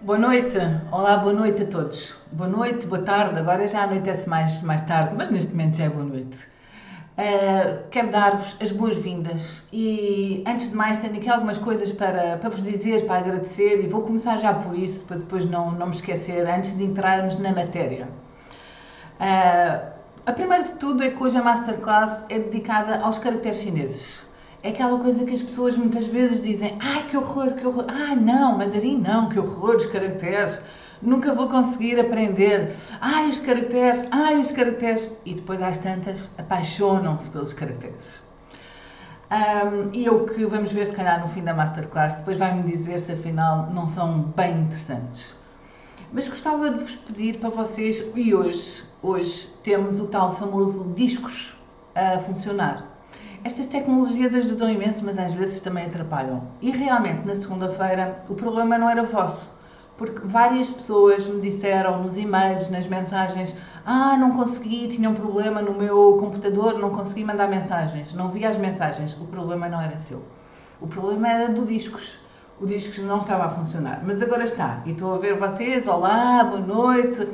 Boa noite, olá, boa noite a todos. Boa noite, boa tarde, agora já anoitece mais tarde, mas neste momento já é boa noite. Quero dar-vos as boas-vindas e, antes de mais, tenho aqui algumas coisas para vos dizer, para agradecer e vou começar já por isso, para depois não me esquecer, antes de entrarmos na matéria. A primeira de tudo é que hoje a Masterclass é dedicada aos caracteres chineses. É aquela coisa que as pessoas muitas vezes dizem: ai que horror, que horror, ai não, mandarim não, que horror, os caracteres, nunca vou conseguir aprender, ai os caracteres, e depois às tantas apaixonam-se pelos caracteres. E o que vamos ver se calhar no fim da Masterclass, depois vai-me dizer se afinal não são bem interessantes. Mas gostava de vos pedir para vocês, e hoje temos o tal famoso discos a funcionar. Estas tecnologias ajudam imenso, mas às vezes também atrapalham. E realmente, na segunda-feira, o problema não era vosso, porque várias pessoas me disseram nos e-mails, nas mensagens: não consegui, tinha um problema no meu computador, não consegui mandar mensagens, não vi as mensagens. O problema não era seu. O problema era do discos. O discos não estava a funcionar, mas agora está. E estou a ver vocês, olá, boa noite.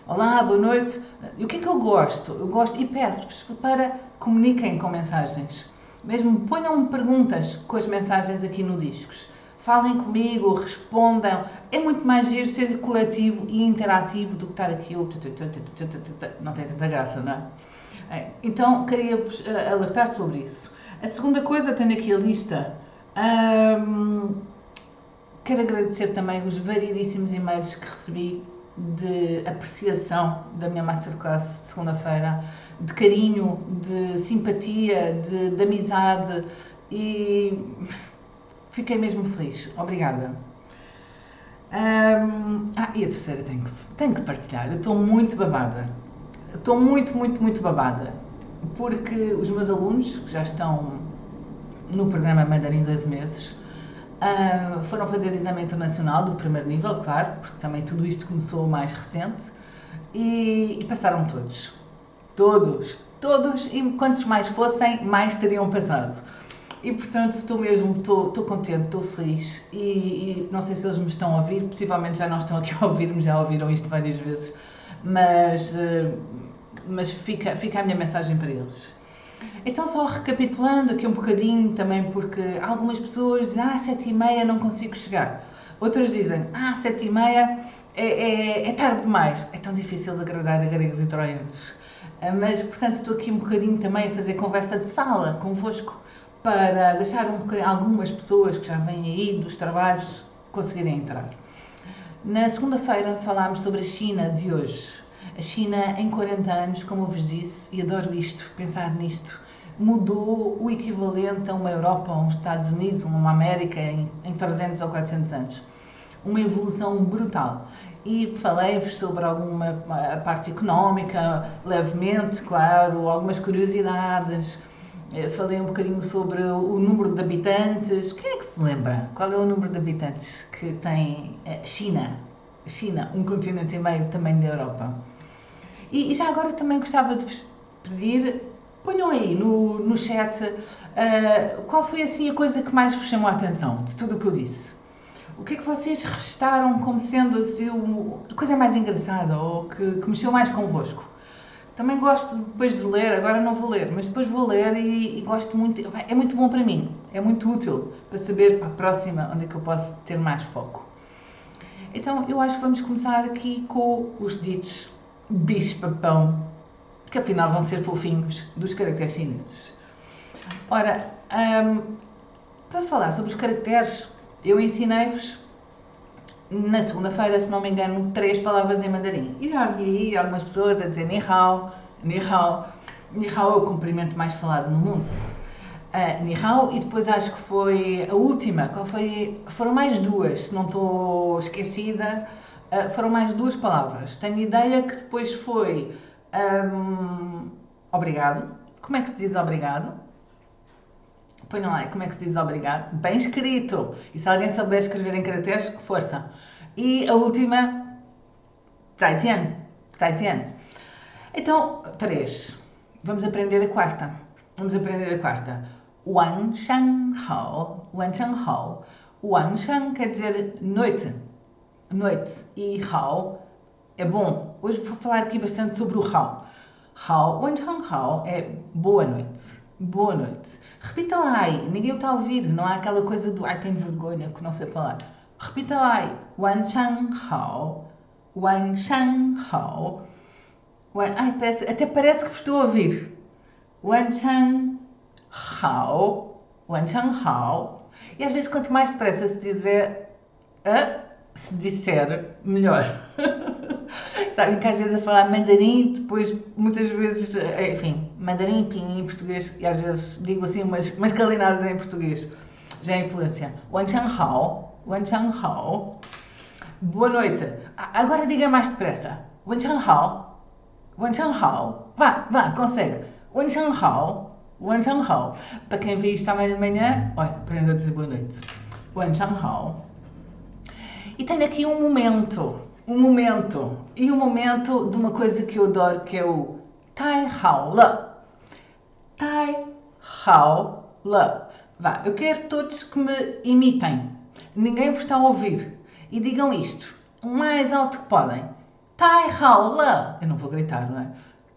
Olá, boa noite. E o que é que eu gosto? Eu gosto e peço-vos para comuniquem com mensagens. Mesmo ponham-me perguntas com as mensagens aqui no Discos. Falem comigo, respondam. É muito mais giro ser coletivo e interativo do que estar aqui. Não tem tanta graça, não é? Então, queria-vos alertar sobre isso. A segunda coisa, tenho aqui a lista. Quero agradecer também os variedíssimos e-mails que recebi de apreciação da minha Masterclass de segunda-feira, de carinho, de simpatia, de amizade e fiquei mesmo feliz. Obrigada. E a terceira tenho que partilhar. Eu estou muito babada. Estou muito babada. Porque os meus alunos, que já estão no programa Mandarim 12 meses, foram fazer exame internacional do primeiro nível, claro, porque também tudo isto começou mais recente, e passaram todos. Todos, e quantos mais fossem, mais teriam passado. E portanto estou contente, estou feliz e não sei se eles me estão a ouvir, possivelmente já não estão aqui a ouvir-me, já ouviram isto várias vezes, mas fica a minha mensagem para eles. Então, só recapitulando aqui um bocadinho também, porque algumas pessoas dizem: 7h30 não consigo chegar. Outras dizem: 7h30 é tarde demais. É tão difícil de agradar a gregos e troianos. Mas, portanto, estou aqui um bocadinho também a fazer conversa de sala convosco, para deixar algumas pessoas que já vêm aí dos trabalhos conseguirem entrar. Na segunda-feira falámos sobre a China de hoje. A China em 40 anos, como eu vos disse, e adoro isto, pensar nisto, mudou o equivalente a uma Europa, a uns Estados Unidos, uma América em 300 ou 400 anos. Uma evolução brutal. E falei-vos sobre alguma a parte económica, levemente, claro, algumas curiosidades. Falei um bocadinho sobre o número de habitantes. Quem é que se lembra? Qual é o número de habitantes que tem China? China, um continente e meio também da Europa. E já agora também gostava de vos pedir, ponham aí no chat qual foi assim a coisa que mais vos chamou a atenção de tudo o que eu disse. O que é que vocês registaram como sendo assim, a coisa mais engraçada ou que mexeu mais convosco? Também gosto depois de ler, agora não vou ler, mas depois vou ler e gosto muito, é muito bom para mim, é muito útil para saber para a próxima onde é que eu posso ter mais foco. Então eu acho que vamos começar aqui com os ditos bicho-papão, que afinal vão ser fofinhos, dos caracteres chineses. Ora, para falar sobre os caracteres, eu ensinei-vos na segunda-feira, se não me engano, 3 palavras em mandarim. E já vi aí algumas pessoas a dizer ni hao, ni hao. Ni hao é o cumprimento mais falado no mundo. Ni hao, e depois acho que foi a última, qual foi? Foram mais 2, se não estou esquecida, foram mais 2 palavras. Tenho ideia que depois foi obrigado. Como é que se diz obrigado? Ponham lá, como é que se diz obrigado? Bem escrito! E se alguém souber escrever em caracteres, força! E a última, zaijian. Zaijian. Então, 3. Vamos aprender a quarta. Wan Shang Hao. Wan Shang Hao. Wan Shang quer dizer noite. noite. E hao é bom. Hoje vou falar aqui bastante sobre o hao. Hao, Wanchang hao é boa noite. Boa noite. Repita lá aí, ninguém o está a ouvir, não há aquela coisa do ai tenho vergonha que não sei falar. Repita lá aí. Wanchang hao. Wanchang hao. Ai, até parece que vos estou a ouvir. Wanchang hao. Wanchang hao. E às vezes quanto mais depressa se disser, melhor. Sabem que às vezes a falar mandarim, depois muitas vezes, enfim, mandarim, pinyin em português, e às vezes digo assim umas calinadas em português. Já é influência. Wanchang hao. Wanchang hao. Boa noite. Agora diga mais depressa. Wanchang hao. Wanchang hao. Vá, consegue. Wanchang hao. Wanchang hao. Para quem vê isto amanhã de manhã, olha, aprenda a dizer boa noite. Wanchang hao. E tenho aqui um momento de uma coisa que eu adoro, que é o Tai Hao Le. Tai Hao Le. Vá, eu quero todos que me imitem. Ninguém vos está a ouvir. E digam isto, o mais alto que podem. Tai Hao Le. Eu não vou gritar, não é?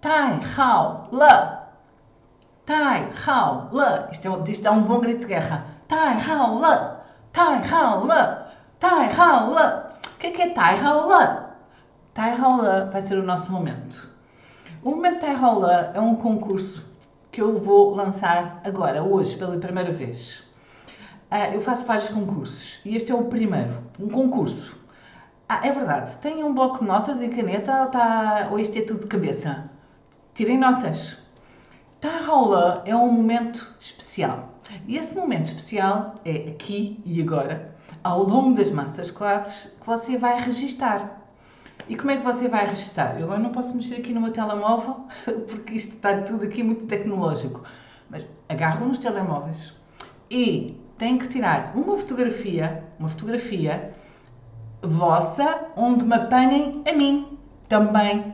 Tai Hao Le. Tai Hao Le. Isto é um bom grito de guerra. Tai Hao Le. Tai Hao Le. Tai Hao Le. O que é Tai Hao Le? Tai Hao Le vai ser o nosso momento. O momento Tai Hao Le é um concurso que eu vou lançar agora, hoje, pela primeira vez. Eu faço vários concursos e este é o primeiro, um concurso. É verdade, tem um bloco de notas e caneta ou isto é tudo de cabeça? Tirem notas. Tai Hao Le é um momento especial. E esse momento especial é aqui e agora, ao longo das masterclasses, que você vai registar. E como é que você vai registar? Eu agora não posso mexer aqui no meu telemóvel, porque isto está tudo aqui muito tecnológico. Mas agarram nos telemóveis e têm que tirar uma fotografia vossa, onde me apanhem a mim também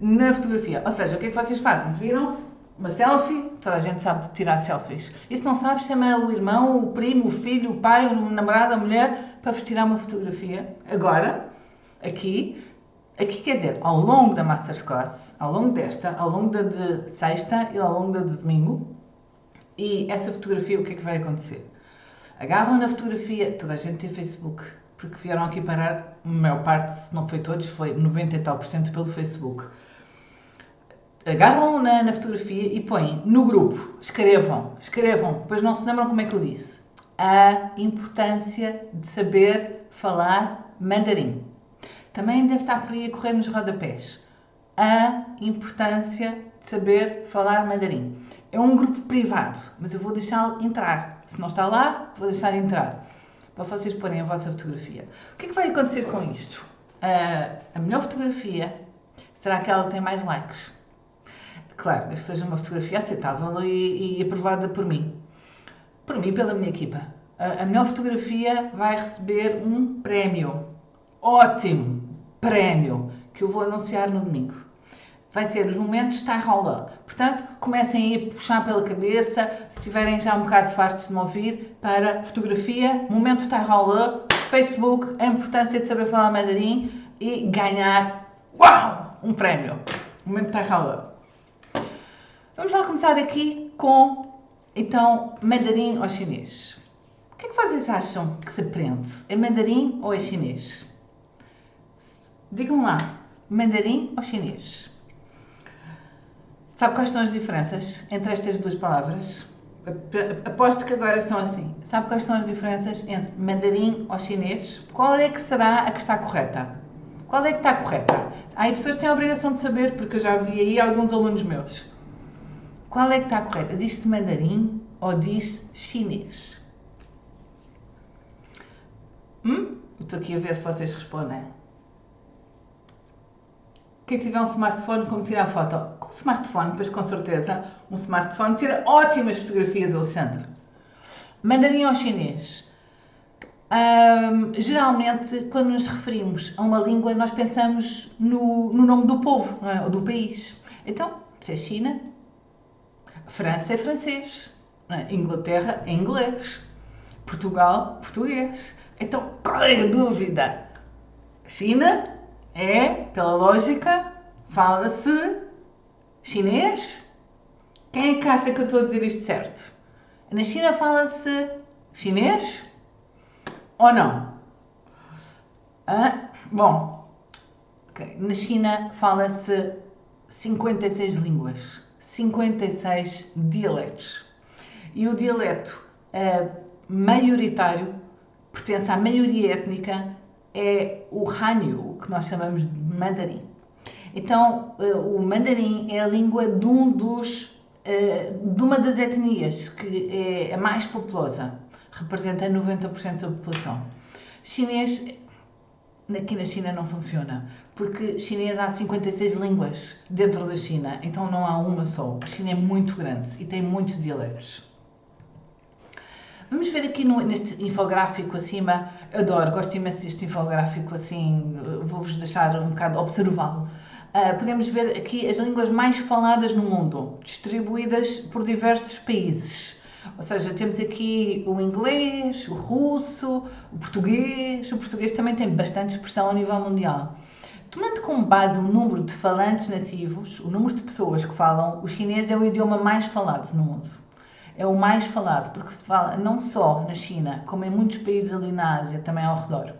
na fotografia. Ou seja, o que é que vocês fazem? Viram-se? Uma selfie? Toda a gente sabe tirar selfies. E se não sabe, chama o irmão, o primo, o filho, o pai, o namorado, a mulher, para vos tirar uma fotografia. Agora, aqui quer dizer, ao longo da masterclass, ao longo da de sexta e ao longo da de domingo. E essa fotografia, o que é que vai acontecer? Agarram na fotografia, toda a gente tem Facebook, porque vieram aqui parar, a maior parte, se não foi todos, foi 90 e tal % pelo Facebook. Agarram na fotografia e põem no grupo, escrevam, depois não se lembram como é que eu disse. A importância de saber falar mandarim. Também deve estar por aí a correr nos rodapés. A importância de saber falar mandarim. É um grupo privado, mas eu vou deixá-lo entrar. Se não está lá, vou deixar entrar. Para vocês porem a vossa fotografia. O que é que vai acontecer com isto? A melhor fotografia será aquela que tem mais likes. Claro, desde que seja uma fotografia aceitável e aprovada por mim. Por mim e pela minha equipa. A melhor fotografia vai receber um prémio. Ótimo prémio que eu vou anunciar no domingo. Vai ser os momentos Tai Hao Le. Portanto, comecem a puxar pela cabeça, se estiverem já um bocado fartos de me ouvir, para fotografia, momento Tai Hao Le, Facebook, a importância de saber falar mandarim e ganhar, um prémio. Momento Tai Hao Le. Vamos lá começar aqui com, então, mandarim ou chinês. O que é que vocês acham que se aprende? É mandarim ou é chinês? Digam lá, mandarim ou chinês? Sabe quais são as diferenças entre estas duas palavras? Aposto que agora estão assim. Sabe quais são as diferenças entre mandarim ou chinês? Qual é que será a que está correta? Qual é que está correta? Há pessoas que têm a obrigação de saber, porque eu já vi aí alguns alunos meus. Qual é que está correta? Diz-se mandarim ou diz chinês? Estou aqui a ver se vocês respondem. Quem tiver um smartphone, como tirar foto? Com smartphone, pois com certeza, um smartphone tira ótimas fotografias, Alexandre. Mandarim ou chinês? Geralmente, quando nos referimos a uma língua, nós pensamos no nome do povo, não é? Ou do país. Então, se é China, França é francês, não é? Inglaterra é inglês, Portugal, português. Então, qual é a dúvida? China pela lógica, fala-se chinês. Quem é que acha que eu estou a dizer isto certo? Na China fala-se chinês ou não? Bom, okay. Na China fala-se 56 línguas, 56 dialetos. E o dialeto maioritário, pertence à maioria étnica, é o Hanyu, que nós chamamos de mandarim. Então, o mandarim é a língua de uma das etnias que é a mais populosa, representa 90% da população. Chinês, aqui na China não funciona, porque chinês há 56 línguas dentro da China, então não há uma só. A China é muito grande e tem muitos dialetos. Vamos ver aqui neste infográfico acima, adoro, gosto imenso deste infográfico assim, vou-vos deixar um bocado observá-lo. Podemos ver aqui as línguas mais faladas no mundo, distribuídas por diversos países. Ou seja, temos aqui o inglês, o russo, o português também tem bastante expressão a nível mundial. Tomando como base o número de falantes nativos, o número de pessoas que falam, o chinês é o idioma mais falado no mundo. É o mais falado, porque se fala não só na China, como em muitos países ali na Ásia, também ao redor.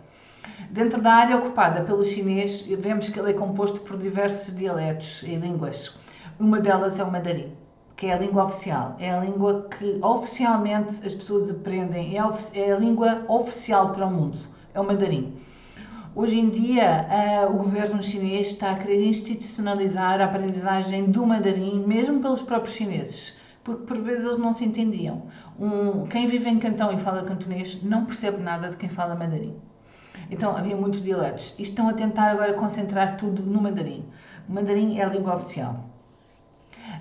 Dentro da área ocupada pelo chinês, vemos que ele é composto por diversos dialetos e línguas. Uma delas é o mandarim, que é a língua oficial. É a língua que oficialmente as pessoas aprendem, é a língua oficial para o mundo, é o mandarim. Hoje em dia, o governo chinês está a querer institucionalizar a aprendizagem do mandarim, mesmo pelos próprios chineses, porque por vezes eles não se entendiam. Quem vive em Cantão e fala cantonês não percebe nada de quem fala mandarim. Então havia muitos dialetos. E estão a tentar agora concentrar tudo no mandarim. O mandarim é a língua oficial.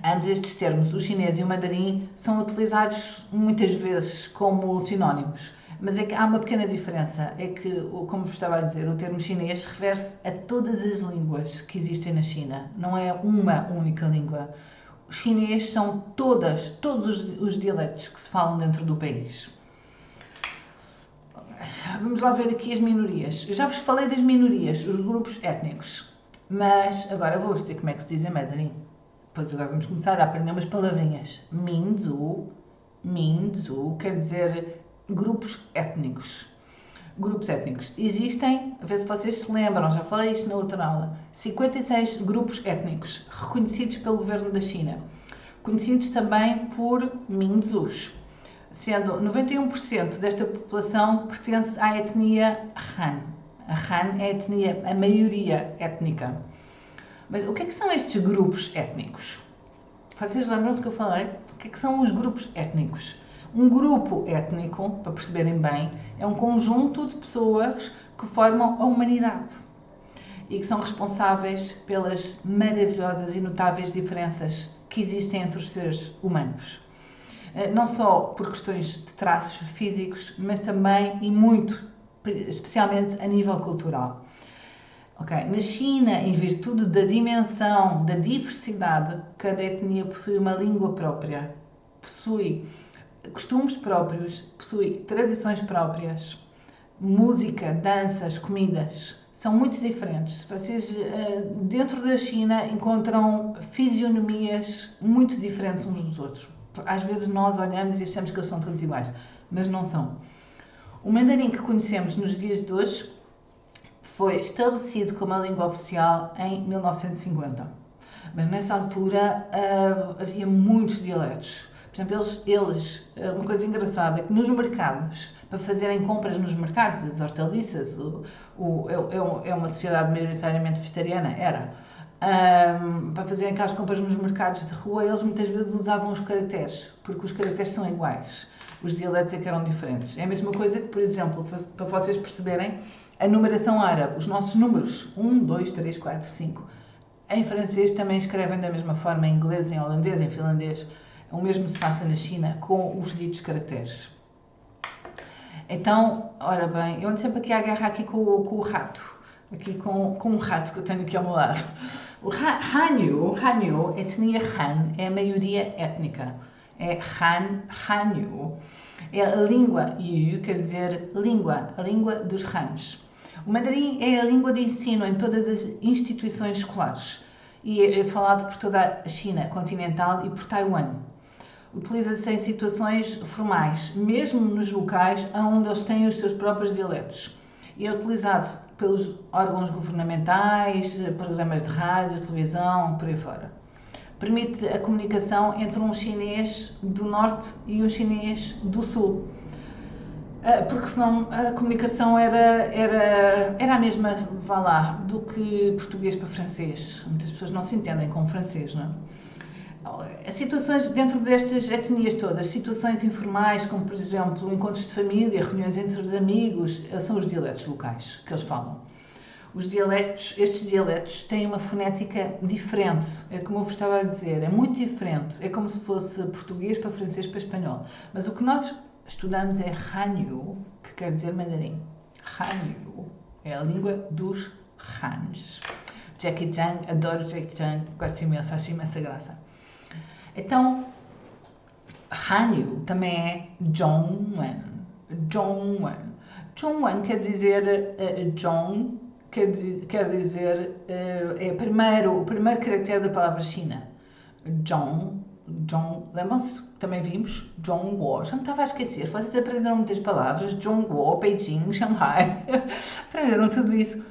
Ambos estes termos, o chinês e o mandarim, são utilizados muitas vezes como sinónimos. Mas é que há uma pequena diferença. É que, como vos estava a dizer, o termo chinês refere-se a todas as línguas que existem na China. Não é uma única língua. O chinês são todos os dialetos que se falam dentro do país. Vamos lá ver aqui as minorias. Eu já vos falei das minorias, os grupos étnicos. Mas agora vou-vos dizer como é que se diz em mandarim. Pois agora vamos começar a aprender umas palavrinhas. Minzu quer dizer grupos étnicos. Grupos étnicos. Existem, a ver se vocês se lembram, já falei isto na outra aula, 56 grupos étnicos reconhecidos pelo governo da China. Conhecidos também por Minzus. Sendo 91% desta população pertence à etnia Han. A Han é a maioria étnica. Mas o que é que são estes grupos étnicos? Vocês lembram-se que eu falei? O que é que são os grupos étnicos? Um grupo étnico, para perceberem bem, é um conjunto de pessoas que formam a humanidade e que são responsáveis pelas maravilhosas e notáveis diferenças que existem entre os seres humanos. Não só por questões de traços físicos, mas também e muito, especialmente a nível cultural. Okay. Na China, em virtude da dimensão, da diversidade, cada etnia possui uma língua própria, possui costumes próprios, possui tradições próprias, música, danças, comidas, são muito diferentes. Vocês, dentro da China, encontram fisionomias muito diferentes uns dos outros. Às vezes nós olhamos e achamos que eles são todos iguais, mas não são. O mandarim que conhecemos nos dias de hoje foi estabelecido como a língua oficial em 1950. Mas nessa altura havia muitos dialetos. Por exemplo, uma coisa engraçada é que nos mercados, para fazerem compras nos mercados, as hortaliças, é uma sociedade maioritariamente vegetariana, para fazerem aquelas compras nos mercados de rua, eles muitas vezes usavam os caracteres, porque os caracteres são iguais. Os dialetos é que eram diferentes. É a mesma coisa que, por exemplo, para vocês perceberem, a numeração árabe, os nossos números, 1, 2, 3, 4, 5, em francês também escrevem da mesma forma, em inglês, em holandês, em finlandês. O mesmo se passa na China com os ditos caracteres. Então, ora bem, eu ando sempre aqui à guerra aqui com o rato. Aqui com um rato que eu tenho aqui ao meu lado. O Hanyu, etnia Han, é a maioria étnica. É Hanyu. É a língua, Yu quer dizer língua, a língua dos Hans. O mandarim é a língua de ensino em todas as instituições escolares e é falado por toda a China continental e por Taiwan. Utiliza-se em situações formais, mesmo nos locais onde eles têm os seus próprios dialetos. E é utilizado pelos órgãos governamentais, programas de rádio, televisão, por aí fora. Permite a comunicação entre um chinês do norte e um chinês do sul. Porque senão a comunicação era a mesma, vá lá, do que português para francês. Muitas pessoas não se entendem com francês, não é? As situações dentro destas etnias todas, situações informais, como por exemplo encontros de família, reuniões entre os amigos, são os dialetos locais que eles falam. Estes dialetos têm uma fonética diferente, é como eu vos estava a dizer, é muito diferente, é como se fosse português para francês para espanhol. Mas o que nós estudamos é Hanyu, que quer dizer mandarim. Hanyu é a língua dos Hans. Jackie Chan, adoro Jackie Chan, gosto imenso, acho imensa graça. Então, Hanyu também é Zhongwen. Zhongwen. Zhongwen quer dizer Zhong, quer dizer é o primeiro caractere da palavra China. Zhong, lembram-se? Também vimos Zhongguo. Já me estava a esquecer. Vocês aprenderam muitas palavras. Zhongguo, Beijing, Shanghai. Aprenderam tudo isso.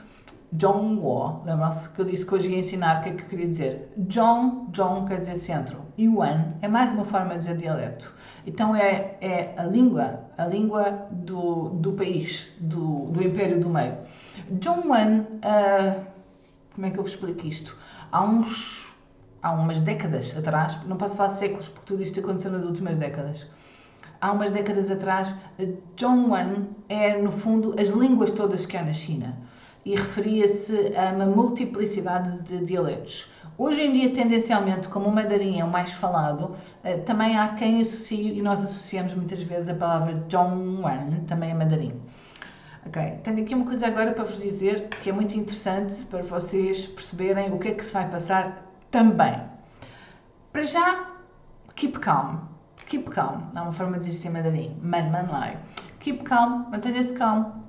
Zhongguo, lembram-se que eu disse que hoje ia ensinar o que é que eu queria dizer. Zhong quer dizer centro. Yuan é mais uma forma de dizer dialeto. Então é a língua do país, do Império do Meio. Zhongwen, como é que eu vos explico isto? Há umas décadas atrás, não posso falar séculos porque tudo isto aconteceu nas últimas décadas. Há umas décadas atrás, Zhongwen é no fundo as línguas todas que há na China. E referia-se a uma multiplicidade de dialetos. Hoje em dia, tendencialmente, como o mandarim é o mais falado, também há quem associe, e nós associamos muitas vezes a palavra Zhongwen também a mandarim. Ok, tenho aqui uma coisa agora para vos dizer que é muito interessante para vocês perceberem o que é que se vai passar também. Para já, keep calm. Keep calm, é uma forma de dizer em mandarim. Man lai. Keep calm, mantenha-se calmo,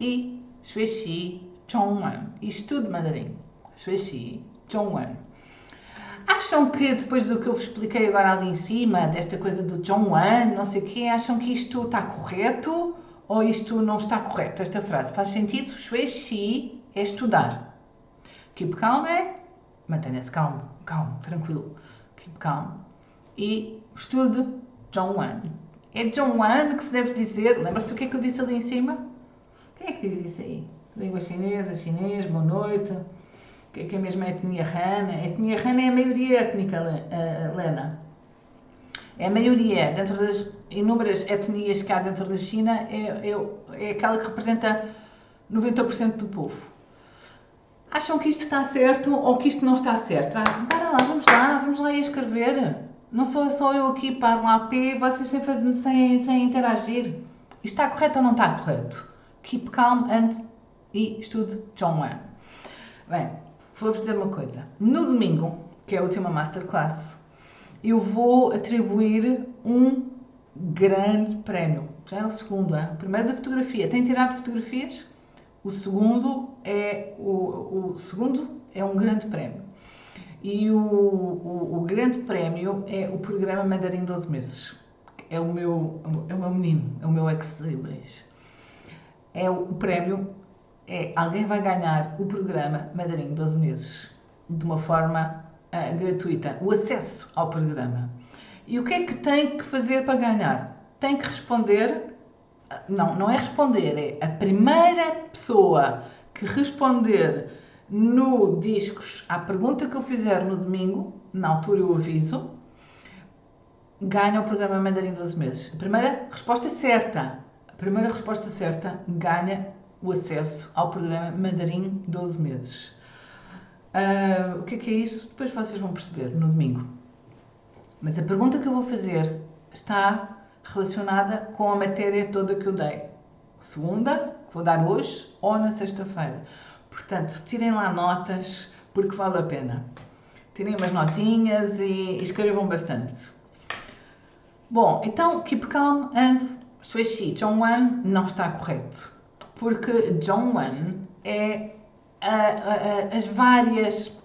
e 学习中文 e estude mandarim. 学习中文 Acham que depois do que eu vos expliquei agora ali em cima, desta coisa do Zhongwen, não sei o quê, acham que isto está correto ou isto não está correto? Esta frase faz sentido? 学习 é estudar. Keep calm é mantenha-se calmo, tranquilo. Keep calm. E estude Zhongwen. É Zhongwen que se deve dizer. Lembra-se o que é que eu disse ali em cima? Quem é que diz isso aí? Língua chinesa, chinês, boa noite. O que é mesmo a etnia Han? A etnia Han é a maioria étnica, Lena. É a maioria. Dentro das inúmeras etnias que há dentro da China, é aquela que representa 90% do povo. Acham que isto está certo ou que isto não está certo? Bora lá, vamos lá escrever. Não sou só eu aqui para lá a pé, vocês sem interagir. Isto está correto ou não está correto? Keep calm e estude Zhongwen. Bem, vou-vos dizer uma coisa. No domingo, que é a última masterclass, eu vou atribuir um grande prémio. Já é o segundo, hein? O primeiro da fotografia. Tem tirado fotografias? O segundo é um grande prémio. E o grande prémio é o programa Mandarim 12 meses. É o meu menino, é o meu ex-libris. O prémio alguém vai ganhar o programa Mandarim 12 meses de uma forma gratuita, o acesso ao programa. E o que é que tem que fazer para ganhar? Tem que responder, não é responder, é a primeira pessoa que responder no Discos à pergunta que eu fizer no domingo, na altura eu aviso, ganha o programa Mandarim 12 meses. A primeira resposta certa ganha o acesso ao programa Mandarim 12 meses. O que é isso? Depois vocês vão perceber no domingo. Mas a pergunta que eu vou fazer está relacionada com a matéria toda que eu dei. Segunda, que vou dar hoje, ou na sexta-feira. Portanto, tirem lá notas, porque vale a pena. Tirem umas notinhas e escrevam bastante. Bom, então, keep calm and 学习 Zhongwen não está correto. porque Zhongwen é as várias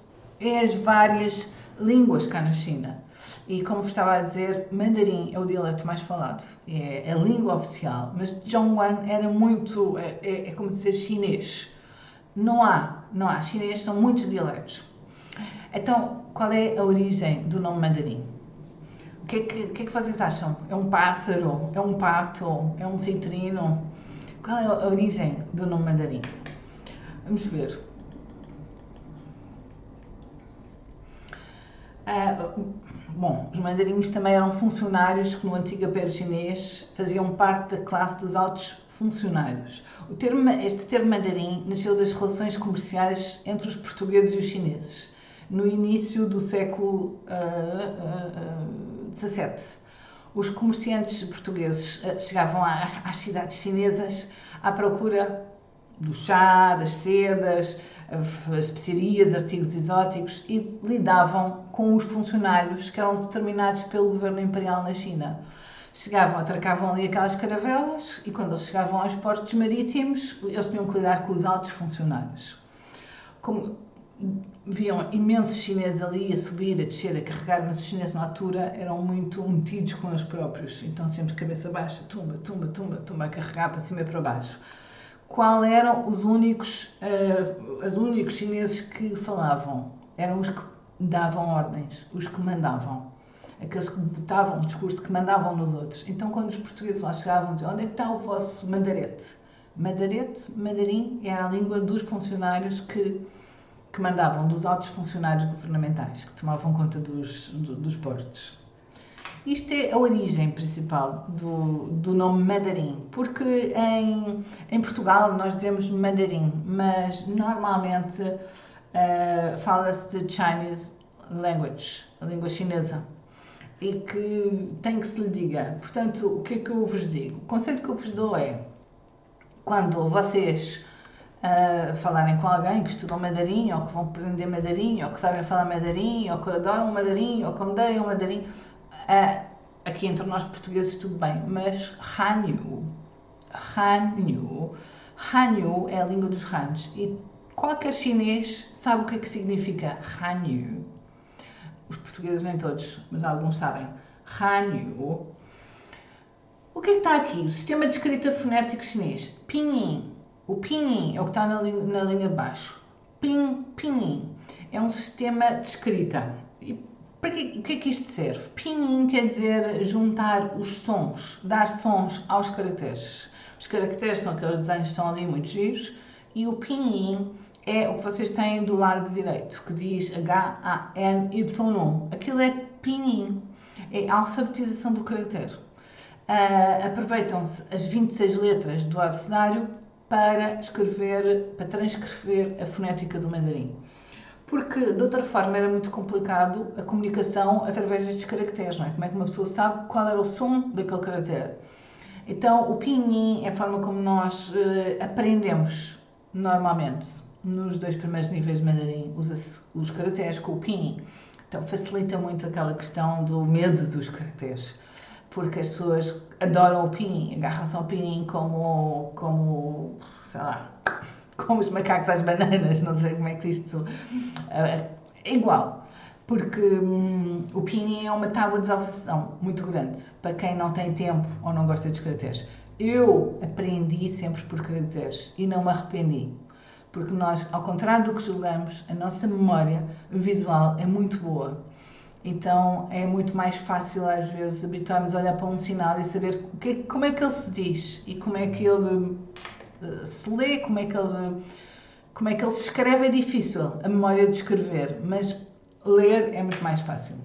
línguas cá na China. E como vos estava a dizer, mandarim é o dialeto mais falado, é a língua oficial, mas Zhongwen era muito, é como dizer chinês. Não há, chinês são muitos dialetos. Então, qual é a origem do nome mandarim? O que é que vocês acham? É um pássaro? É um pato? É um citrino? Qual é a origem do nome mandarim? Vamos ver. Bom, os mandarins também eram funcionários que no antigo Império Chinês faziam parte da classe dos altos funcionários. Este termo mandarim nasceu das relações comerciais entre os portugueses e os chineses, no início do século XVII. Os comerciantes portugueses chegavam às cidades chinesas à procura do chá, das sedas, as especiarias, artigos exóticos e lidavam com os funcionários que eram determinados pelo governo imperial na China. Chegavam, atracavam ali aquelas caravelas e quando eles chegavam aos portos marítimos, eles tinham que lidar com os altos funcionários. Como viam imensos chineses ali a subir, a descer, a carregar, mas os chineses na altura eram muito metidos com eles próprios, então sempre cabeça baixa, tumba, tumba, tumba, tumba, a carregar para cima e para baixo. Qual eram os únicos chineses que falavam? Eram os que davam ordens, os que mandavam. Aqueles que botavam um discurso que mandavam nos outros. Então, quando os portugueses lá chegavam, diziam, onde é que está o vosso mandarete? Mandarim, era a língua dos funcionários que mandavam, dos altos funcionários governamentais, que tomavam conta dos portos. Isto é a origem principal do nome mandarim, porque em Portugal nós dizemos mandarim, mas normalmente fala-se de Chinese language, a língua chinesa, e que tem que se lhe diga. Portanto, o que é que eu vos digo? O conselho que eu vos dou é, quando vocês falarem com alguém que estudam mandarim, ou que vão aprender mandarim, ou que sabem falar mandarim, ou que adoram mandarim, ou que odeiam mandarim, aqui entre nós portugueses tudo bem, mas Hanyu é a língua dos Hans e qualquer chinês sabe o que é que significa Hanyu. Os portugueses nem todos, mas alguns sabem. Hanyu. O que é que está aqui? O sistema de escrita fonético chinês. Pinyin. O pinyin é o que está na linha de baixo. Pinyin é um sistema de escrita. O que é que isto serve? Pinyin quer dizer juntar os sons, dar sons aos caracteres. Os caracteres são aqueles desenhos que estão ali muito giros e o pinyin é o que vocês têm do lado direito, que diz H-A-N-Y-U. Aquilo é pinyin, é a alfabetização do caractere. Aproveitam-se as 26 letras do abecedário para transcrever a fonética do mandarim. Porque de outra forma era muito complicado a comunicação através destes caracteres, não é? Como é que uma pessoa sabe qual era o som daquele caractere? Então o pinyin é a forma como nós aprendemos normalmente. Nos 2 primeiros níveis de mandarim usa-se os caracteres com o pinyin. Então facilita muito aquela questão do medo dos caracteres. Porque as pessoas adoram o pinyin, agarram-se ao pinyin como, sei lá, como os macacos às bananas, não sei como é que isto é igual, porque o pinyin é uma tábua de salvação muito grande para quem não tem tempo ou não gosta dos caracteres. Eu aprendi sempre por caracteres e não me arrependi, porque nós, ao contrário do que julgamos, a nossa memória visual é muito boa. Então é muito mais fácil às vezes habituarmos a olhar para um sinal e saber como é que ele se diz e como é que ele se lê, como é que ele se escreve. É difícil a memória de escrever, mas ler é muito mais fácil.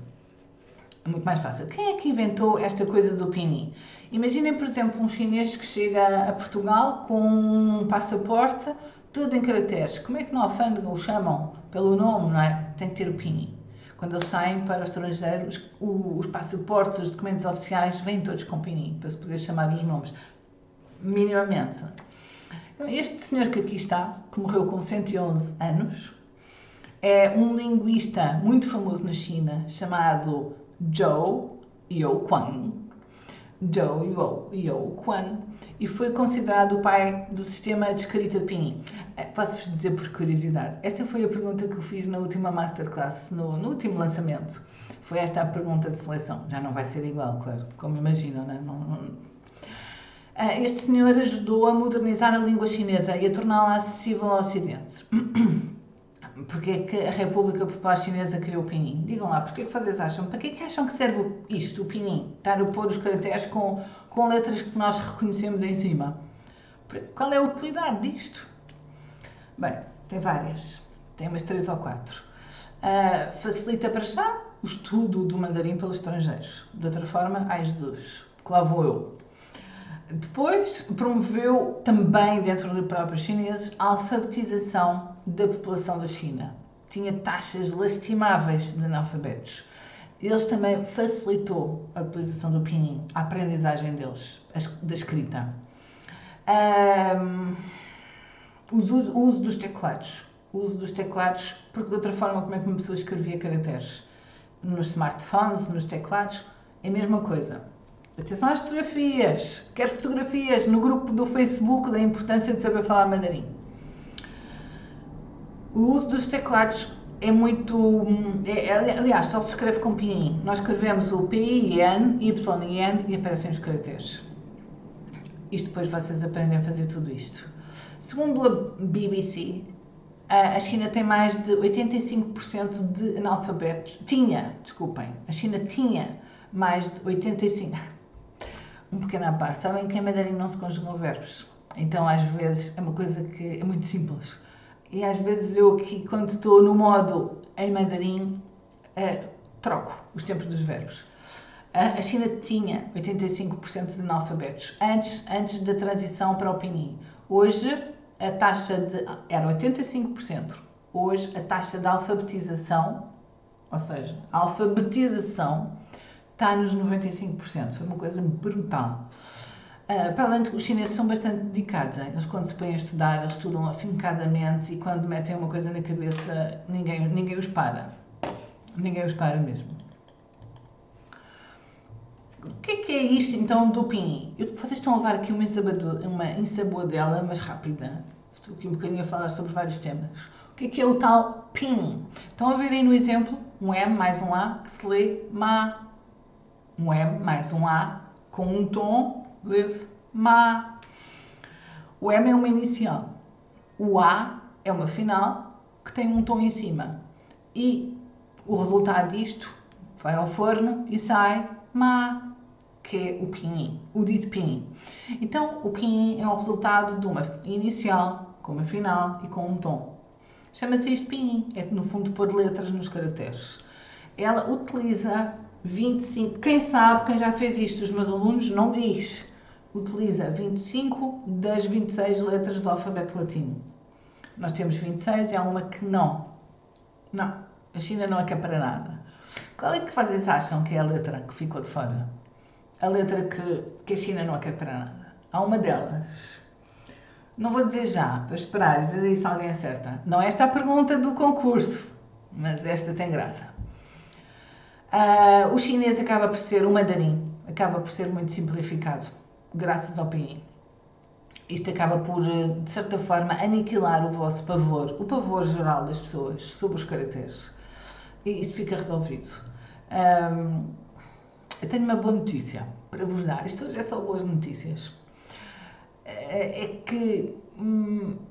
É muito mais fácil. Quem é que inventou esta coisa do pinyin? Imaginem, por exemplo, um chinês que chega a Portugal com um passaporte tudo em caracteres. Como é que na alfândega o chamam pelo nome, não é? Tem que ter o pinyin. Quando eles saem para o estrangeiro, os passaportes, os documentos oficiais vêm todos com pinyin, para se poder chamar os nomes, minimamente. Então, este senhor que aqui está, que morreu com 111 anos, é um linguista muito famoso na China, chamado Zhou Youquan. Zhou Youquan e foi considerado o pai do sistema de escrita de pinyin. Posso-vos dizer por curiosidade, esta foi a pergunta que eu fiz na última masterclass, no último lançamento. Foi esta a pergunta de seleção. Já não vai ser igual, claro, como imaginam, né? Este senhor ajudou a modernizar a língua chinesa e a torná-la acessível ao Ocidente. Porque é que a República Popular Chinesa criou o pinyin? Digam lá, porque é que vocês acham? Para que é que acham que serve isto, o pinyin? Estar a pôr os caracteres com letras que nós reconhecemos em cima. Qual é a utilidade disto? Bem, tem várias. Tem umas 3 ou 4. Facilita para já o estudo do mandarim pelos estrangeiros. De outra forma, ai Jesus, que lá vou eu. Depois, promoveu também, dentro dos próprios chineses, a alfabetização da população da China. Tinha taxas lastimáveis de analfabetos. Eles também facilitou a utilização do pinyin, a aprendizagem deles, da escrita. O uso dos teclados. O uso dos teclados, porque de outra forma, como é que uma pessoa escrevia caracteres? Nos smartphones, nos teclados, é a mesma coisa. Atenção às fotografias. Quero fotografias no grupo do Facebook da importância de saber falar mandarim. O uso dos teclados é muito... aliás, só se escreve com pinyin. Nós escrevemos o P-I-N, Y-I-N e aparecem os caracteres. Isto depois vocês aprendem a fazer tudo isto. Segundo a BBC, a China tem mais de 85% de analfabetos. A China tinha mais de 85%. Um pequeno à parte. Sabem que em mandarim não se conjugam verbos. Então, às vezes, é uma coisa que é muito simples. E às vezes eu aqui, quando estou no modo em mandarim, troco os tempos dos verbos. A China tinha 85% de analfabetos antes da transição para o pinyin. Hoje, a taxa era 85%. Hoje, a taxa de alfabetização, ou seja, a alfabetização, está nos 95%. Foi uma coisa brutal. Para além de que os chineses são bastante dedicados. Eles, quando se põem a estudar, eles estudam afincadamente e quando metem uma coisa na cabeça, ninguém os para. Ninguém os para mesmo. O que é isto, então, do pinyin? Vocês estão a levar aqui uma ensaboadela, mas rápida. Estou aqui um bocadinho a falar sobre vários temas. O que é o tal pinyin? Estão a ver aí no exemplo? Um M mais um A, que se lê ma. Um M mais um A, com um tom, lê-se ma. O M é uma inicial. O A é uma final, que tem um tom em cima. E o resultado disto vai ao forno e sai ma, que é o pinyin, o dito pinyin. Então, o pinyin é o resultado de uma inicial, com uma final e com um tom. Chama-se isto pinyin, é no fundo pôr letras nos caracteres. Ela utiliza 25, quem já fez isto, os meus alunos, não diz, utiliza 25 das 26 letras do alfabeto latino. Nós temos 26 e há uma que não. Não, a China não é que é para nada. Qual é que vocês acham que é a letra que ficou de fora? A letra que a China não quer para nada. Há uma delas. Não vou dizer já, para esperar e ver se alguém acerta. Não é esta a pergunta do concurso, mas esta tem graça. O chinês acaba por ser, o mandarim, acaba por ser muito simplificado, graças ao pinyin. Isto acaba por, de certa forma, aniquilar o vosso pavor, o pavor geral das pessoas sobre os caracteres. E isso fica resolvido. Eu tenho uma boa notícia para vos dar. Isto hoje é só boas notícias. É que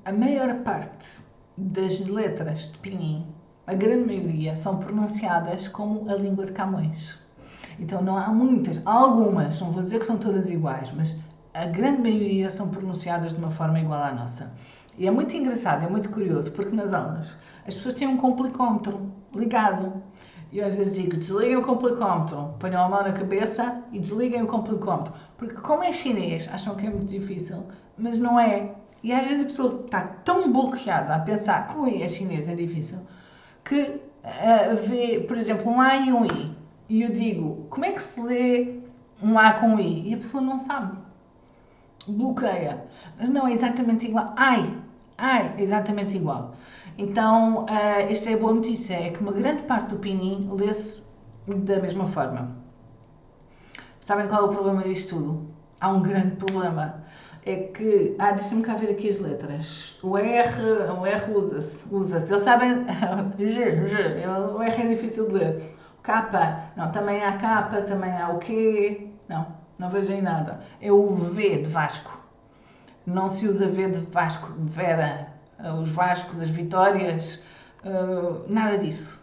a maior parte das letras de pinyin, a grande maioria, são pronunciadas como a língua de Camões. Então não há muitas, há algumas, não vou dizer que são todas iguais, mas a grande maioria são pronunciadas de uma forma igual à nossa. E é muito engraçado, é muito curioso, porque nas aulas as pessoas têm um complicómetro ligado. E eu às vezes digo, desliguem o complicómetro, ponham a mão na cabeça e desliguem o complicómetro. Porque como é chinês, acham que é muito difícil, mas não é. E às vezes a pessoa está tão bloqueada a pensar que é chinês, é difícil, que vê, por exemplo, um A e um I. E eu digo, como é que se lê um A com um I? E a pessoa não sabe. Bloqueia. Mas não é exatamente igual. É exatamente igual. Então, esta é a boa notícia, é que uma grande parte do pinyin lê-se da mesma forma. Sabem qual é o problema disto tudo? Há um grande problema. É que, deixa-me cá ver aqui as letras. O R usa-se. Eles sabem, o R é difícil de ler. O K, não, também há K, também há o Q, não vejo em nada. É o V de Vasco. Não se usa V de Vasco, de Vera, os Vascos, as Vitórias, nada disso.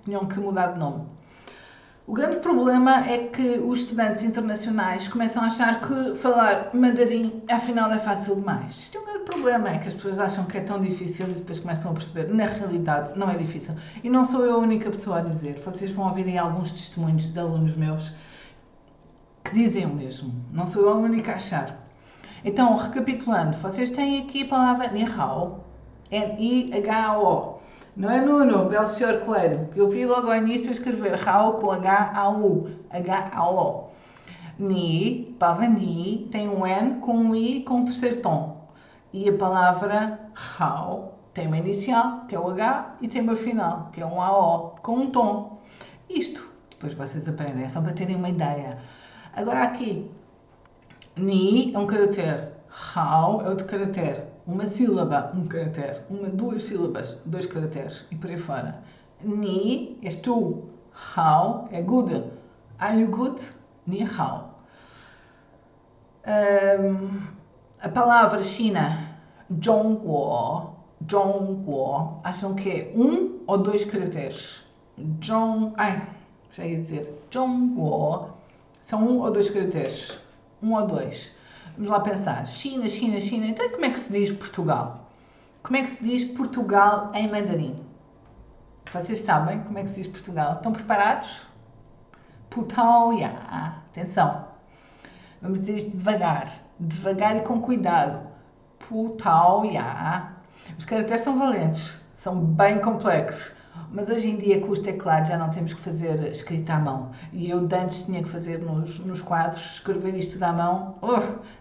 Tinham que mudar de nome. O grande problema é que os estudantes internacionais começam a achar que falar mandarim afinal é fácil demais. Isto é um grande problema, é que as pessoas acham que é tão difícil e depois começam a perceber, na realidade não é difícil. E não sou eu a única pessoa a dizer, vocês vão ouvir alguns testemunhos de alunos meus que dizem o mesmo, não sou eu a única a achar. Então, recapitulando, vocês têm aqui a palavra Ni Hao, N-I-H-O. Não é Nuno, Belchior Coelho. Eu vi logo ao início escrever Hao com H-A-U, H-A-O. Ni, palavra Ni, tem um N com um I com um terceiro tom. E a palavra Hao tem uma inicial, que é o H, e tem uma final, que é um A-O, com um tom. Isto, depois vocês aprendem, é só para terem uma ideia. Agora aqui, Ni é um caractere, Hao é outro caractere. Uma sílaba, um caractere. Duas sílabas, dois caracteres. E por aí fora. Ni és tu. Hao é good. Are you good? Ni hao. A palavra China, Zhongguo. Zhongguo. Acham que é um ou dois caracteres? Já ia dizer. Zhongguo. São um ou dois caracteres? Um ou dois. Vamos lá pensar. China. Então como é que se diz Portugal? Como é que se diz Portugal em mandarim? Vocês sabem como é que se diz Portugal? Estão preparados? Putao ya. Atenção. Vamos dizer isto devagar. Devagar e com cuidado. Putao ya. Os caracteres são valentes. São bem complexos. Mas hoje em dia, com os teclados, já não temos que fazer escrita à mão. E eu antes tinha que fazer nos quadros, escrever isto tudo à mão.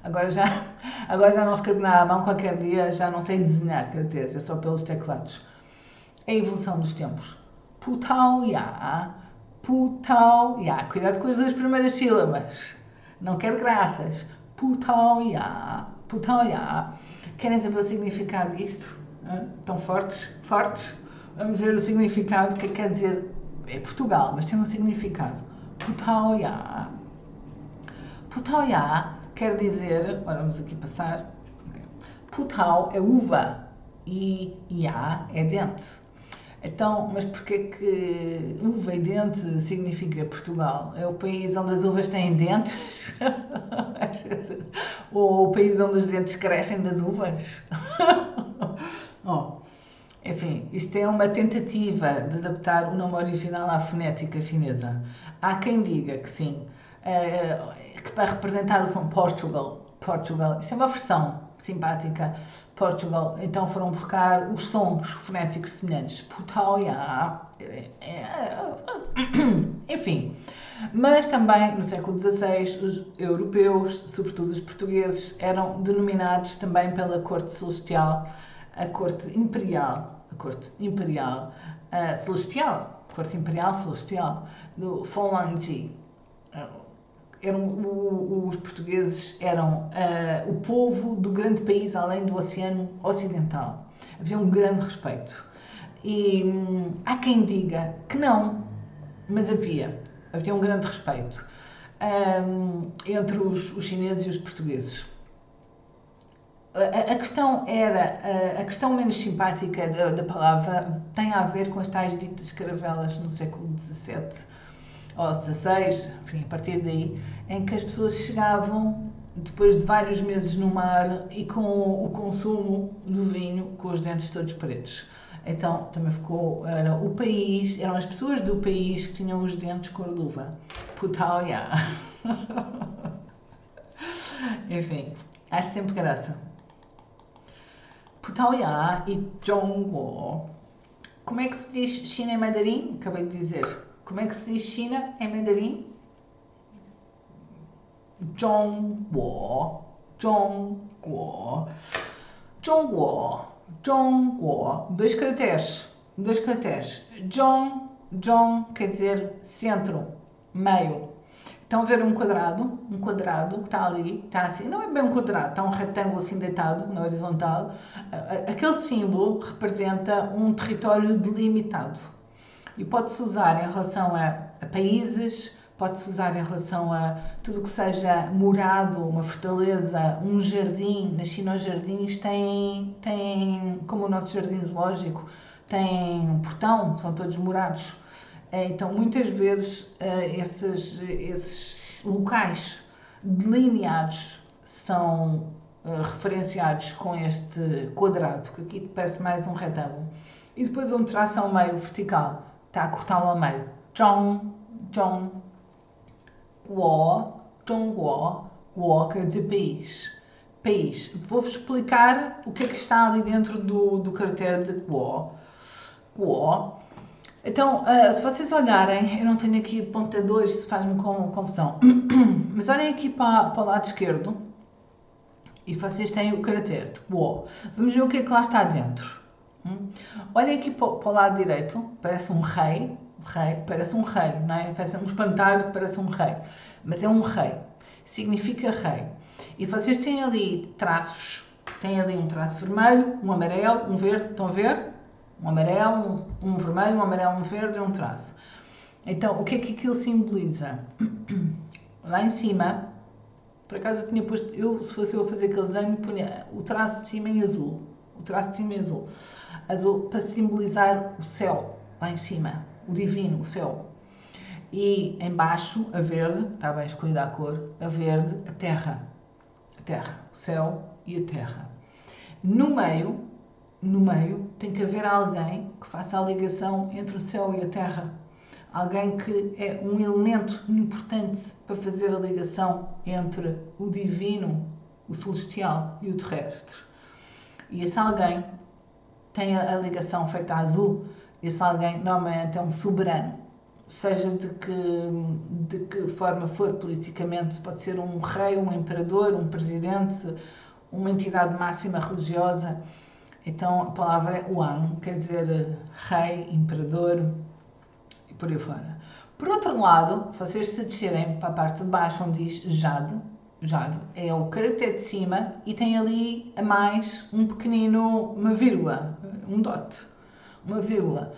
Agora já não escrevo nada à mão, qualquer dia já não sei desenhar caracteres, é só pelos teclados. É a evolução dos tempos. Putao ya. Putao ya. Cuidado com as duas primeiras sílabas. Não quero graças. Putao ya. Putao ya. Querem saber o significado disto? Tão fortes? Vamos ver o significado, o que quer dizer. É Portugal, mas tem um significado. Putao ya. Putao ya quer dizer. Agora vamos aqui passar. Putao é uva e ya é dente. Então, mas porquê que uva e dente significa Portugal? É o país onde as uvas têm dentes? Ou o país onde os dentes crescem das uvas? Enfim, isto é uma tentativa de adaptar o nome original à fonética chinesa. Há quem diga que sim, que para representar o som Portugal, isto é uma versão simpática, Portugal, então foram buscar os sons fonéticos semelhantes. Putao ya. Enfim, mas também no século XVI os europeus, sobretudo os portugueses, eram denominados também pela corte celestial, a corte imperial celestial, corte imperial celestial, do Fonlanji. Os portugueses eram o povo do grande país além do Oceano Ocidental. Havia um grande respeito. E há quem diga que não, mas havia um grande respeito entre os chineses e os portugueses. A questão menos simpática da palavra tem a ver com as tais ditas caravelas no século XVII ou XVI, enfim, a partir daí, em que as pessoas chegavam depois de vários meses no mar e com o consumo do vinho com os dentes todos pretos. Então também eram as pessoas do país que tinham os dentes cor de uva. Putao ya. Enfim, acho sempre graça. Putao ya e Zhongguo. Como é que se diz China em mandarim? Acabei de dizer. Como é que se diz China em mandarim? Zhongguo. Zhongguo. Zhongguo. Zhongguo. Dois caracteres. Zhong quer dizer centro, meio. Estão a ver um quadrado que está ali, está assim, não é bem um quadrado, está um retângulo assim deitado na horizontal. Aquele símbolo representa um território delimitado e pode-se usar em relação a países, pode-se usar em relação a tudo que seja morado, uma fortaleza, um jardim. Na China os jardins têm como o nosso jardim zoológico, tem um portão, são todos morados. Então, muitas vezes, esses locais delineados são referenciados com este quadrado, que aqui parece mais um retângulo. E depois um traço ao meio vertical, está a cortá-lo ao meio. Zhong, Zhong, Guo, Zhongguo, Guo quer dizer país. País. Vou-vos explicar o que é que está ali dentro do caractere de Guo. Guo. Então, se vocês olharem, eu não tenho aqui pontadores, se faz-me confusão, mas olhem aqui para o lado esquerdo e vocês têm o caractere de Guo. Vamos ver o que é que lá está dentro. Olhem aqui para o lado direito, parece um rei, parece um rei, não é? Parece um espantalho que parece um rei, mas é um rei, significa rei. E vocês têm ali traços, têm ali um traço vermelho, um amarelo, um verde, estão a ver? Um amarelo, um vermelho, um amarelo, um verde e um traço. Então, o que é que aquilo simboliza? Lá em cima, por acaso eu tinha posto, se fosse eu a fazer aquele desenho, punha o traço de cima em azul. O traço de cima em azul. Azul para simbolizar o céu, lá em cima, o divino, o céu. E em baixo, a verde, está bem escolhida a cor, a verde, a terra. A terra, o céu e a terra. No meio tem que haver alguém que faça a ligação entre o céu e a terra. Alguém que é um elemento importante para fazer a ligação entre o divino, o celestial e o terrestre. E esse alguém tem a ligação feita a azul. Esse alguém normalmente é um soberano. Seja de que forma for politicamente, pode ser um rei, um imperador, um presidente, uma entidade máxima religiosa. Então a palavra é Wang, quer dizer rei, imperador e por aí fora. Por outro lado, vocês se descerem para a parte de baixo onde diz Jade, Jade é o caractere de cima e tem ali a mais um pequenino, uma vírgula, um dot, uma vírgula.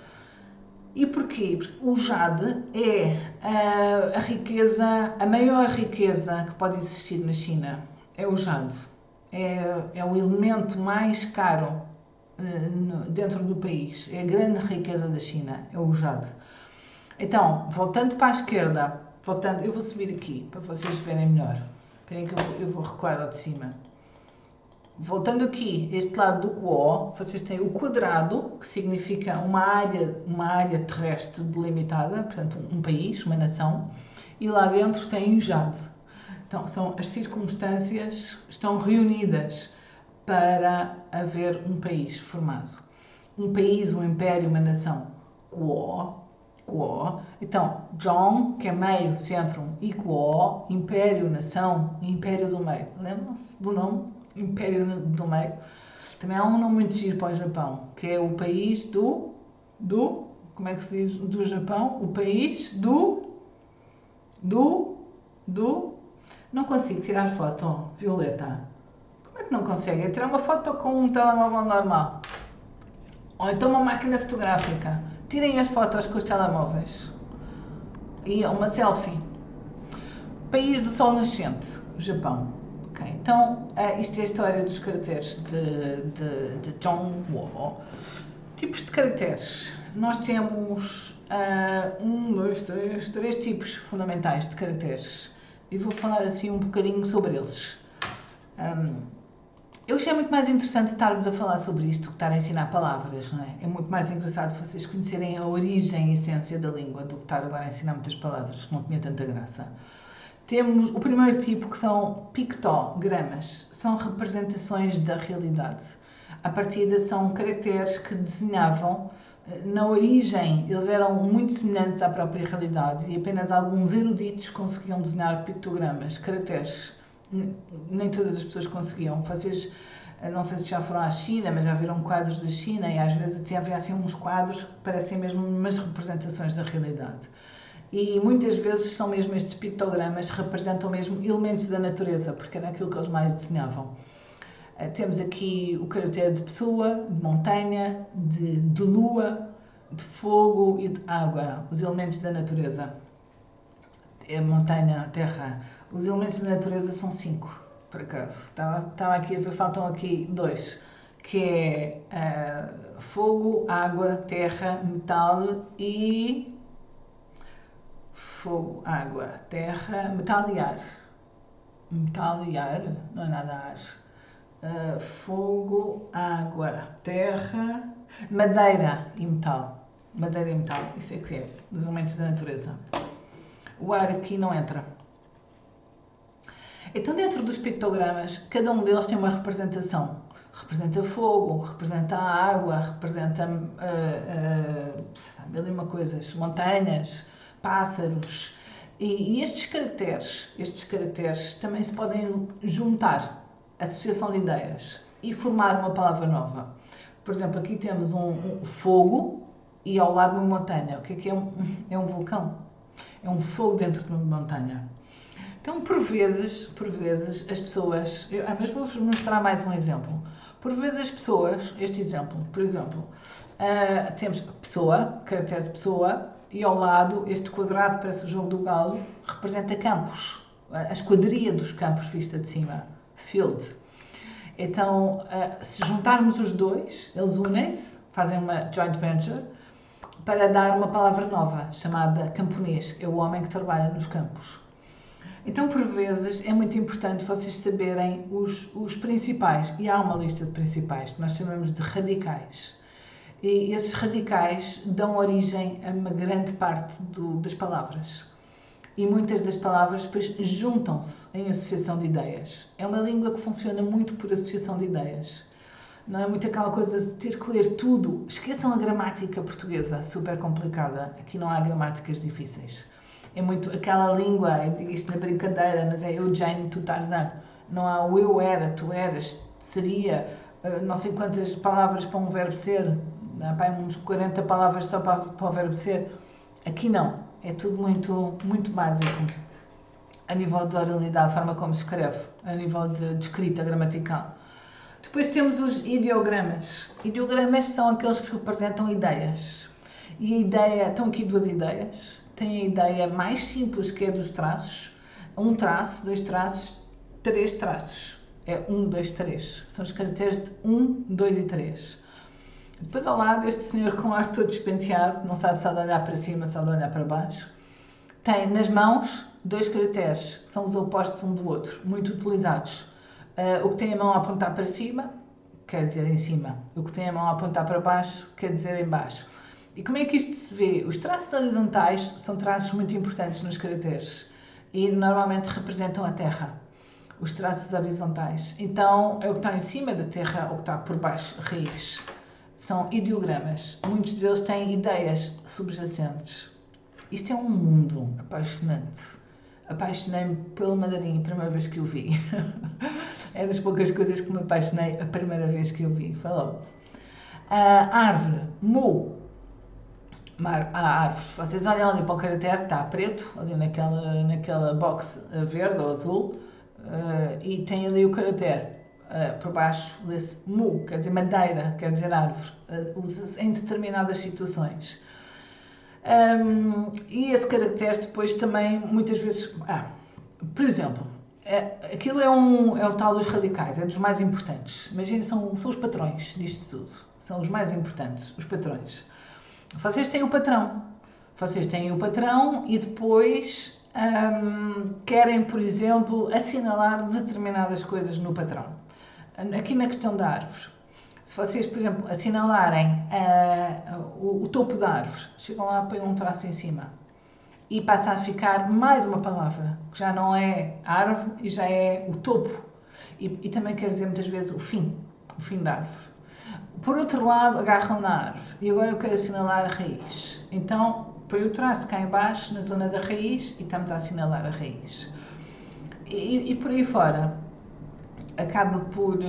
E porquê? Porque o Jade é a riqueza, a maior riqueza que pode existir na China. É o Jade. É o elemento mais caro dentro do país. É a grande riqueza da China, é o jade. Então, voltando para a esquerda, eu vou subir aqui para vocês verem melhor. Esperem que eu vou recuar ao de cima. Voltando aqui, este lado do Guo, vocês têm o quadrado, que significa uma área terrestre delimitada, portanto um país, uma nação, e lá dentro tem o jade. Então, são as circunstâncias estão reunidas para haver um país formado. Um país, um império, uma nação. Guo. Então, Zhong, que é meio, centro, e Guo, império, nação, império do meio. Lembram-se do nome? Império do meio. Também há um nome muito giro para o Japão, que é o país como é que se diz do Japão? O país não consigo tirar foto, Violeta. Como é que não consegue? É tirar uma foto com um telemóvel normal. Ou então uma máquina fotográfica. Tirem as fotos com os telemóveis. E uma selfie. País do Sol Nascente, o Japão. Okay. Então, isto é a história dos caracteres de Zhongguo. Tipos de caracteres. Nós temos três tipos fundamentais de caracteres. E vou falar assim um bocadinho sobre eles. Eu achei muito mais interessante estar-vos a falar sobre isto do que estar a ensinar palavras, não é? É muito mais engraçado vocês conhecerem a origem e a essência da língua do que estar agora a ensinar muitas palavras, que não tinha tanta graça. Temos o primeiro tipo, que são pictogramas, são representações da realidade. À partida são caracteres que desenhavam, na origem eles eram muito semelhantes à própria realidade e apenas alguns eruditos conseguiam desenhar pictogramas, caracteres. Nem todas as pessoas conseguiam. Vocês, não sei se já foram à China, mas já viram quadros da China e às vezes até havia assim uns quadros que parecem mesmo umas representações da realidade. E muitas vezes são mesmo estes pictogramas, representam mesmo elementos da natureza, porque era aquilo que eles mais desenhavam. Temos aqui o caractere de pessoa, de montanha, de lua, de fogo e de água, os elementos da natureza. É montanha, terra. Os elementos da natureza são 5, por acaso. Estava aqui a ver, faltam aqui 2, que é fogo, água, terra, metal e... Fogo, água, terra, metal e ar. Metal e ar? Não é nada ar. Fogo, água, terra, madeira e metal. Madeira e metal, isso é que é, dos elementos da natureza. O ar aqui não entra. Então, dentro dos pictogramas, cada um deles tem uma representação. Representa fogo, representa a água, representa mil e uma coisas, montanhas, pássaros. E estes caracteres também se podem juntar, associação de ideias, e formar uma palavra nova. Por exemplo, aqui temos um fogo e ao lado uma montanha. O que é é um vulcão? É um fogo dentro de uma montanha. Então, por vezes as pessoas... mas vou-vos mostrar mais um exemplo. Por vezes as pessoas... Este exemplo, por exemplo, temos pessoa, caractere de pessoa, e ao lado, este quadrado, parece o jogo do galo, representa campos. A esquadria dos campos vista de cima. Field. Então, se juntarmos os dois, eles unem-se, fazem uma joint venture, para dar uma palavra nova, chamada camponês. É o homem que trabalha nos campos. Então, por vezes, é muito importante vocês saberem os principais, e há uma lista de principais, que nós chamamos de radicais. E esses radicais dão origem a uma grande parte das palavras. E muitas das palavras depois juntam-se em associação de ideias. É uma língua que funciona muito por associação de ideias. Não é muito aquela coisa de ter que ler tudo. Esqueçam a gramática portuguesa, super complicada. Aqui não há gramáticas difíceis. É muito aquela língua, eu digo isto na brincadeira, mas é eu, Jane, tu, Tarzan. Não há o eu era, tu eras, seria, não sei quantas palavras para um verbo ser. Há uns 40 palavras só para o verbo ser. Aqui não. É tudo muito básico. A nível de oralidade, a forma como se escreve. A nível de escrita gramatical. Depois temos os ideogramas. Ideogramas são aqueles que representam ideias. E a ideia, estão aqui 2 ideias. Tem a ideia mais simples, que é dos traços. 1 traço, 2 traços, 3 traços. É 1, 2, 3. São os caracteres de 1, 2 e 3. Depois ao lado, este senhor com o ar todo despenteado, não sabe se há de olhar para cima, se há de olhar para baixo. Tem nas mãos 2 caracteres, que são os opostos um do outro, muito utilizados. O que tem a mão a apontar para cima, quer dizer em cima. O que tem a mão a apontar para baixo, quer dizer em baixo. E como é que isto se vê? Os traços horizontais são traços muito importantes nos caracteres e normalmente representam a terra. Os traços horizontais. Então, é o que está em cima da terra ou o que está por baixo, raiz. São ideogramas. Muitos deles têm ideias subjacentes. Isto é um mundo apaixonante. Apaixonei-me pelo mandarim a primeira vez que o vi. É das poucas coisas que me apaixonei a primeira vez que o vi. Falou. Árvore. Mu. A árvore. Vocês olham ali para o caractere, está preto, ali naquela box verde ou azul, e tem ali o caractere. Por baixo desse mu, quer dizer madeira, quer dizer árvore, usa-se em determinadas situações. E esse caractere depois também, muitas vezes, por exemplo, aquilo é o tal dos radicais, é dos mais importantes. Imagina, são os patrões disto tudo, são os mais importantes, os patrões. Vocês têm o patrão, e depois querem, por exemplo, assinalar determinadas coisas no patrão. Aqui na questão da árvore, se vocês, por exemplo, assinalarem o topo da árvore, chegam lá, põem um traço em cima e passa a ficar mais uma palavra, que já não é árvore e já é o topo. E também quer dizer muitas vezes o fim da árvore. Por outro lado, agarram na árvore e agora eu quero assinalar a raiz. Então, põe o traço cá em baixo, na zona da raiz, e estamos a assinalar a raiz. E por aí fora, acaba por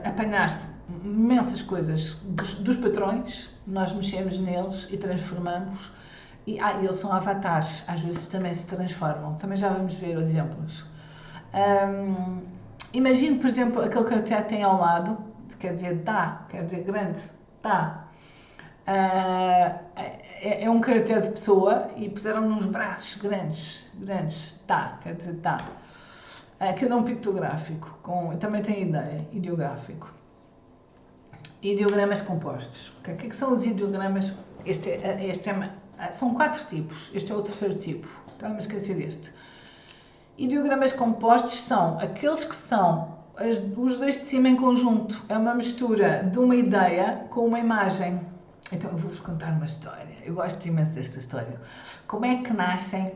apanhar-se imensas coisas dos patrões, nós mexemos neles e transformamos E eles são avatares, às vezes também se transformam. Também já vamos ver exemplos. Imagine, por exemplo, aquele caractere que tem ao lado, quer dizer dá, quer dizer grande, dá. É um caractere de pessoa e puseram nos braços grandes, dá, quer dizer dá. Cada um pictográfico, também tem ideia, ideográfico. Ideogramas compostos. O que é que são os ideogramas? São 4 tipos, este é o terceiro tipo, estava-me a esquecer deste. Ideogramas compostos são aqueles que são os dois de cima em conjunto, é uma mistura de uma ideia com uma imagem. Então eu vou-vos contar uma história, eu gosto imenso desta história. Como é que nascem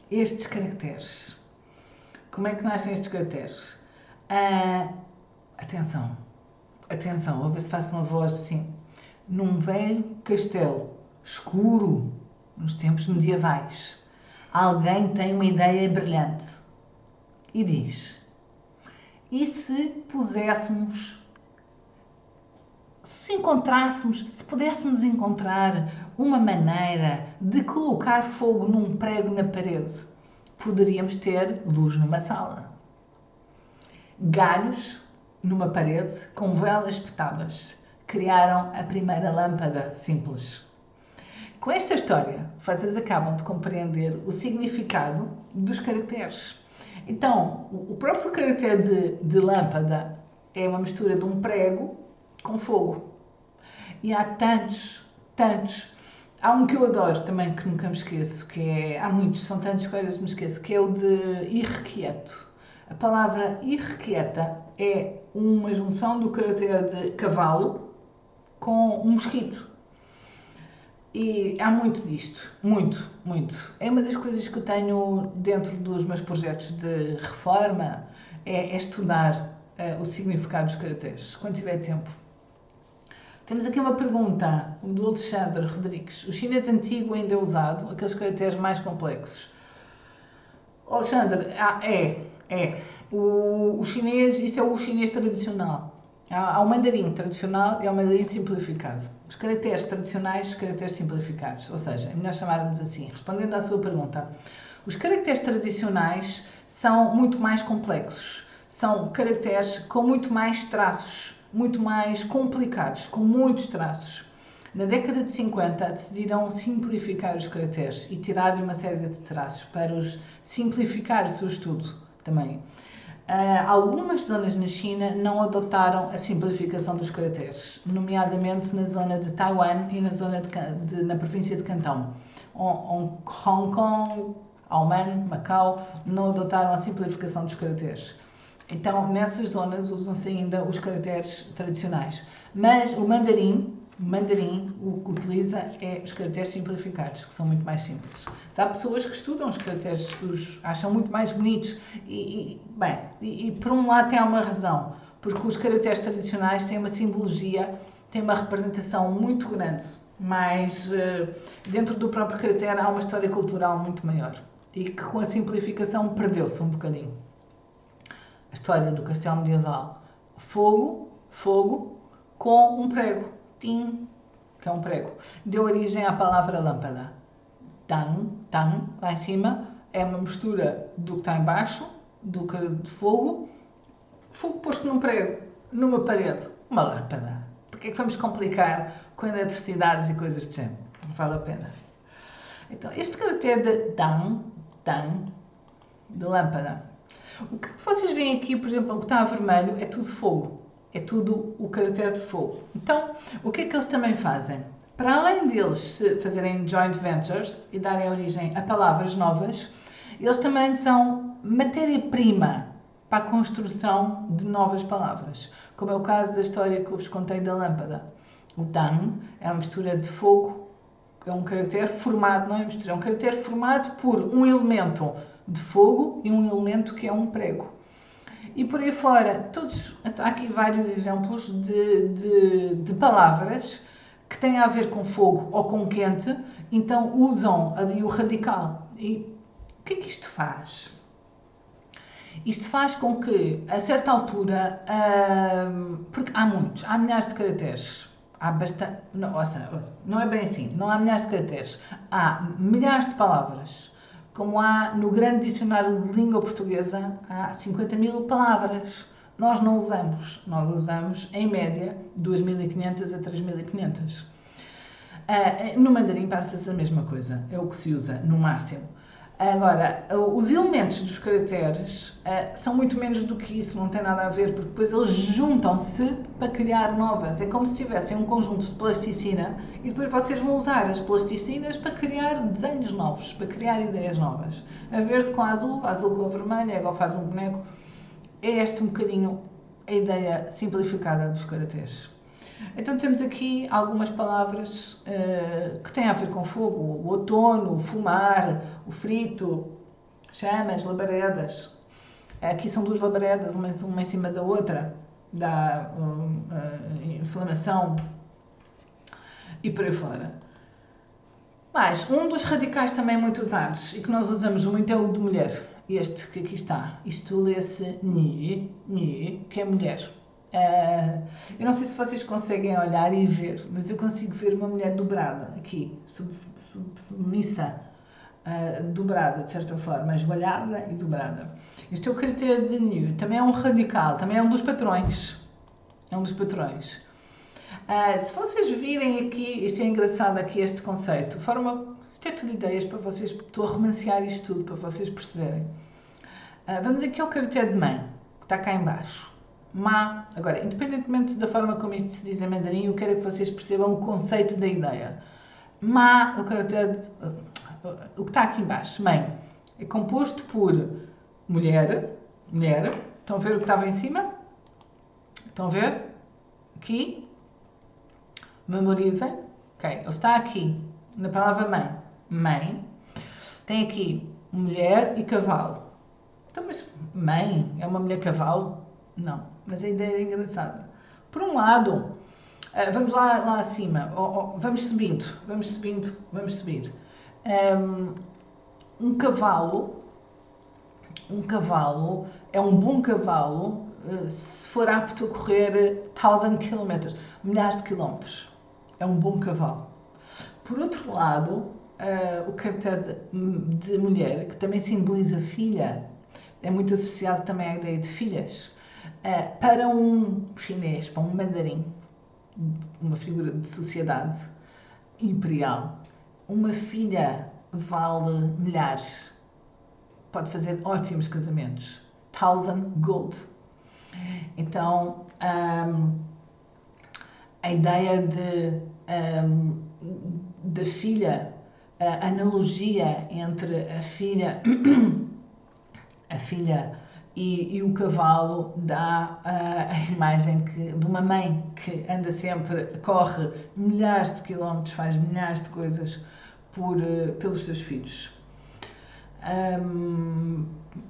estes caracteres? Como é que nascem estes caracteres? Atenção, vou ver se faço uma voz assim. Num velho castelo escuro, nos tempos medievais, alguém tem uma ideia brilhante e diz: e se pudéssemos encontrar uma maneira de colocar fogo num prego na parede, poderíamos ter luz numa sala, galhos numa parede com velas espetadas. Criaram a primeira lâmpada simples. Com esta história, vocês acabam de compreender o significado dos caracteres. Então, o próprio caractere de lâmpada é uma mistura de um prego com fogo. E há tantos. Há um que eu adoro também, que nunca me esqueço, há muitos, são tantas coisas que me esqueço, que é o de irrequieto. A palavra irrequieta é uma junção do caractere de cavalo com um mosquito. E há muito disto, muito. É uma das coisas que eu tenho dentro dos meus projetos de reforma, é estudar o significado dos caracteres, quando tiver tempo. Temos aqui uma pergunta do Alexandre Rodrigues. O chinês antigo ainda é usado, aqueles caracteres mais complexos? Alexandre, o chinês, isso é o chinês tradicional. Há o mandarim tradicional e há o mandarim simplificado. Os caracteres tradicionais, os caracteres simplificados. Ou seja, é melhor chamarmos assim. Respondendo à sua pergunta, os caracteres tradicionais são muito mais complexos. São caracteres com muito mais traços, muito mais complicados, com muitos traços. Na década de 50 decidiram simplificar os caracteres e tirar-lhe uma série de traços para simplificar o seu estudo também. Algumas zonas na China não adotaram a simplificação dos caracteres, nomeadamente na zona de Taiwan e na zona na província de Cantão. Hong Kong, Oman, Macau, não adotaram a simplificação dos caracteres. Então, nessas zonas usam-se ainda os caracteres tradicionais. Mas o mandarim o que utiliza é os caracteres simplificados, que são muito mais simples. Há pessoas que estudam os caracteres, acham muito mais bonitos e por um lado tem uma razão, porque os caracteres tradicionais têm uma simbologia, têm uma representação muito grande, mas dentro do próprio caractere há uma história cultural muito maior e que com a simplificação perdeu-se um bocadinho. A história do castelo medieval. Fogo com um prego. Tim, que é um prego, deu origem à palavra lâmpada. Tang, lá em cima, é uma mistura do que está em baixo, de fogo posto num prego, numa parede, uma lâmpada. Porque é que vamos complicar com eletricidades e coisas do género? Não vale a pena. Então, este caractere de tang, de lâmpada. O que vocês veem aqui, por exemplo, o que está a vermelho, é tudo fogo. É tudo o caractere de fogo. Então, o que é que eles também fazem? Para além deles fazerem joint ventures e darem origem a palavras novas, eles também são matéria-prima para a construção de novas palavras. Como é o caso da história que eu vos contei da lâmpada. O tang é uma mistura de fogo, é um caractere formado, não é mistura, é um caractere formado por um elemento de fogo e um elemento que é um prego. E por aí fora, há aqui vários exemplos de palavras que têm a ver com fogo ou com quente, então usam ali o radical. E o que é que isto faz? Isto faz com que, a certa altura, porque há milhares de caracteres, há bastante. Não, não é bem assim. Não há milhares de caracteres. Há milhares de palavras. Como há no grande dicionário de língua portuguesa, há 50 mil palavras. Nós não usamos. Nós usamos, em média, 2.500 a 3.500. No mandarim passa-se a mesma coisa. É o que se usa, no máximo. Agora, os elementos dos caracteres são muito menos do que isso, não tem nada a ver, porque depois eles juntam-se para criar novas. É como se tivessem um conjunto de plasticina e depois vocês vão usar as plasticinas para criar desenhos novos, para criar ideias novas. A verde com a azul com a vermelha, igual faz um boneco. É este um bocadinho a ideia simplificada dos caracteres. Então temos aqui algumas palavras que têm a ver com fogo: o outono, o fumar, o frito, chamas, labaredas. Aqui são duas labaredas, uma em cima da outra, dá inflamação e por aí fora. Mas um dos radicais também muito usados e que nós usamos muito é o de mulher. Este que aqui está. Isto lê-se ni, que é mulher. Eu não sei se vocês conseguem olhar e ver, mas eu consigo ver uma mulher dobrada aqui, submissa, dobrada de certa forma, esvalhada e dobrada. Este é o caractere de nu, também é um radical, também é um dos patrões. É um dos patrões. Se vocês virem aqui, isto é engraçado aqui este conceito, isto é tudo ideias para vocês, estou a romancear isto tudo para vocês perceberem. Vamos aqui ao caractere de mãe, que está cá em baixo. Ma. Agora, independentemente da forma como isto se diz em mandarim, eu quero que vocês percebam o conceito da ideia. Ma, o caractere o que está aqui em baixo, mãe, é composto por mulher, estão a ver o que estava em cima? Estão a ver? Aqui, memorizem, ok, ele está aqui, na palavra mãe, tem aqui mulher e cavalo. Então, mas mãe é uma mulher cavalo? Não, mas a ideia é engraçada. Por um lado, vamos lá acima, vamos subindo. Um cavalo é um bom cavalo se for apto a correr 1000 km, milhares de quilómetros. É um bom cavalo. Por outro lado, o caractere de mulher, que também simboliza filha, é muito associado também à ideia de filhas. Para um chinês, para um mandarim, uma figura de sociedade imperial, uma filha vale milhares, pode fazer ótimos casamentos. 1000 gold. Então, a ideia da filha, a analogia entre a filha e o cavalo dá a imagem de uma mãe que anda sempre, corre milhares de quilómetros, faz milhares de coisas pelos seus filhos.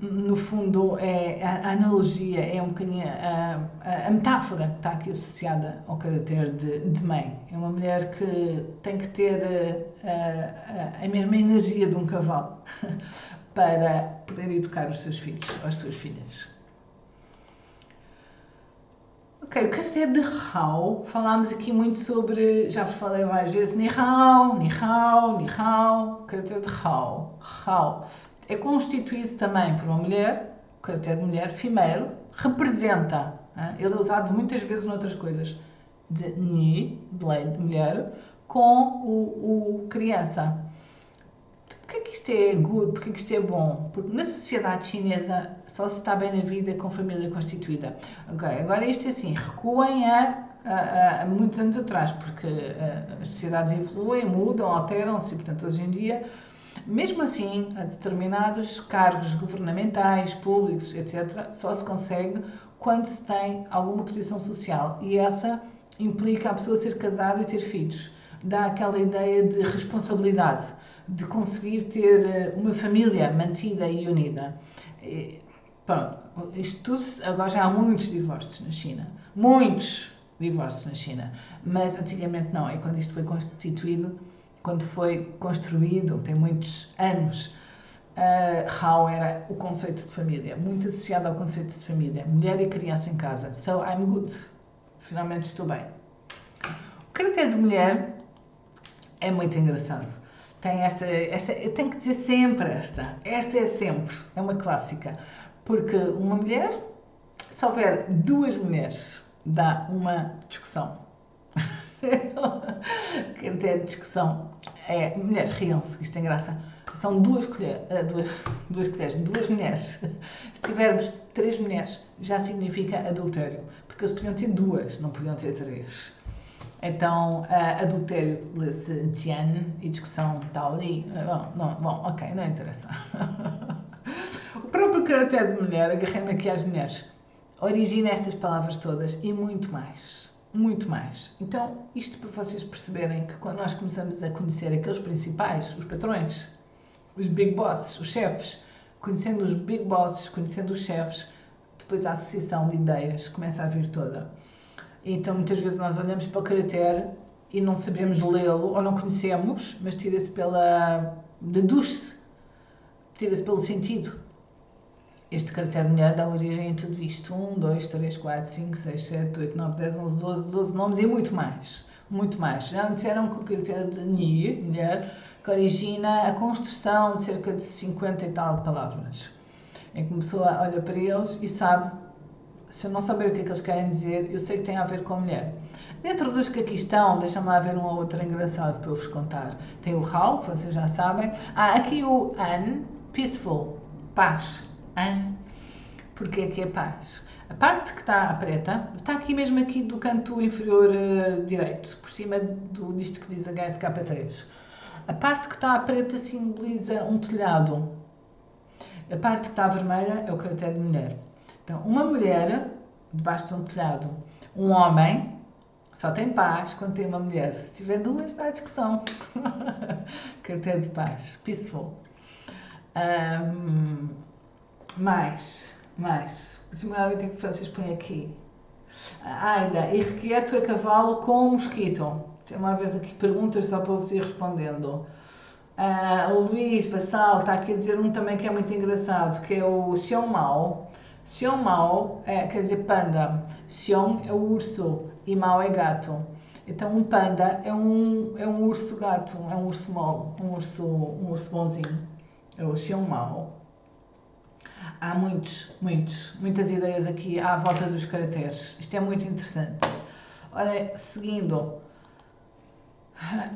No fundo, a analogia é um bocadinho a metáfora que está aqui associada ao caráter de mãe. É uma mulher que tem que ter a mesma energia de um cavalo para poder educar os seus filhos, ou as suas filhas. Ok, o caractere de Hao, falámos aqui muito sobre, já falei várias vezes, Ni Hao, o caractere de Hao. Hao é constituído também por uma mulher, o caractere de mulher, female, representa, ele é usado muitas vezes noutras coisas, de Ni, de mulher, com o criança. Porquê que isto é good? Porquê que isto é bom? Porque na sociedade chinesa só se está bem na vida com família constituída. Okay, agora isto é assim, recuem a muitos anos atrás, porque as sociedades evoluem, mudam, alteram-se, e portanto hoje em dia, mesmo assim, a determinados cargos governamentais, públicos, etc., só se consegue quando se tem alguma posição social. E essa implica a pessoa ser casada e ter filhos. Dá aquela ideia de responsabilidade, de conseguir ter uma família mantida e unida. Pronto, isto tudo, agora já há muitos divórcios na China. Muitos divórcios na China. Mas antigamente não, é quando isto foi constituído, quando foi construído, tem muitos anos. Hao era o conceito de família, muito associado ao conceito de família. Mulher e criança em casa. So I'm good. Finalmente estou bem. O caractere de mulher é muito engraçado. Tem eu tenho que dizer sempre esta é sempre, é uma clássica, porque uma mulher, se houver duas mulheres, dá uma discussão. Caractere de discussão é, mulheres, riam-se, isto tem graça, são duas colheres, duas mulheres. Se tivermos três mulheres, já significa adultério, porque eles podiam ter duas, não podiam ter três. Então, adultério lê-se Tian e discussão está ali. Bom, ok, não interessa. O próprio caractere de mulher, agarrei-me aqui às mulheres, origina estas palavras todas e muito mais. Muito mais. Então, isto para vocês perceberem que quando nós começamos a conhecer aqueles principais, os patrões, os big bosses, os chefes, conhecendo os big bosses, conhecendo os chefes, depois a associação de ideias começa a vir toda. Então, muitas vezes nós olhamos para o caractere e não sabemos lê-lo, ou não conhecemos, mas tira-se deduz-se, tira-se pelo sentido. Este caractere de mulher dá origem a tudo isto. 1, 2, 3, 4, 5, 6, 7, 8, 9, 10, 11, 12 nomes e muito mais. Muito mais. Já me disseram que o caractere de mulher, que origina a construção de cerca de 50 e tal palavras. Em que uma pessoa olha para eles e sabe, se eu não souber o que é que eles querem dizer, eu sei que tem a ver com a mulher. Dentro dos que aqui estão, deixa-me lá ver um ou outro engraçado para eu vos contar. Tem o How, que vocês já sabem. Aqui o An, peaceful, paz. An, porque aqui é paz. A parte que está preta, está aqui mesmo aqui do canto inferior direito, por cima disto que diz HSK3. A parte que está preta simboliza um telhado. A parte que está vermelha é o caractere de mulher. Então, uma mulher debaixo de um telhado. Um homem só tem paz quando tem uma mulher. Se tiver duas, está a discussão. Caractere de paz. Peaceful. Mais. Deixa-me ver o que é que vocês põem aqui. Ainda, irrequieto é cavalo com mosquito. Tem uma vez aqui perguntas só para vos ir respondendo. O Luís Vassal está aqui a dizer um também que é muito engraçado, que é o Xiong Mao. Xiong Mao quer dizer panda. Xiong é o urso e Mao é gato. Então um panda é um urso gato, é um urso mole, um urso bonzinho. É o Xiong Mao. Há muitas ideias aqui à volta dos caracteres. Isto é muito interessante. Ora, seguindo,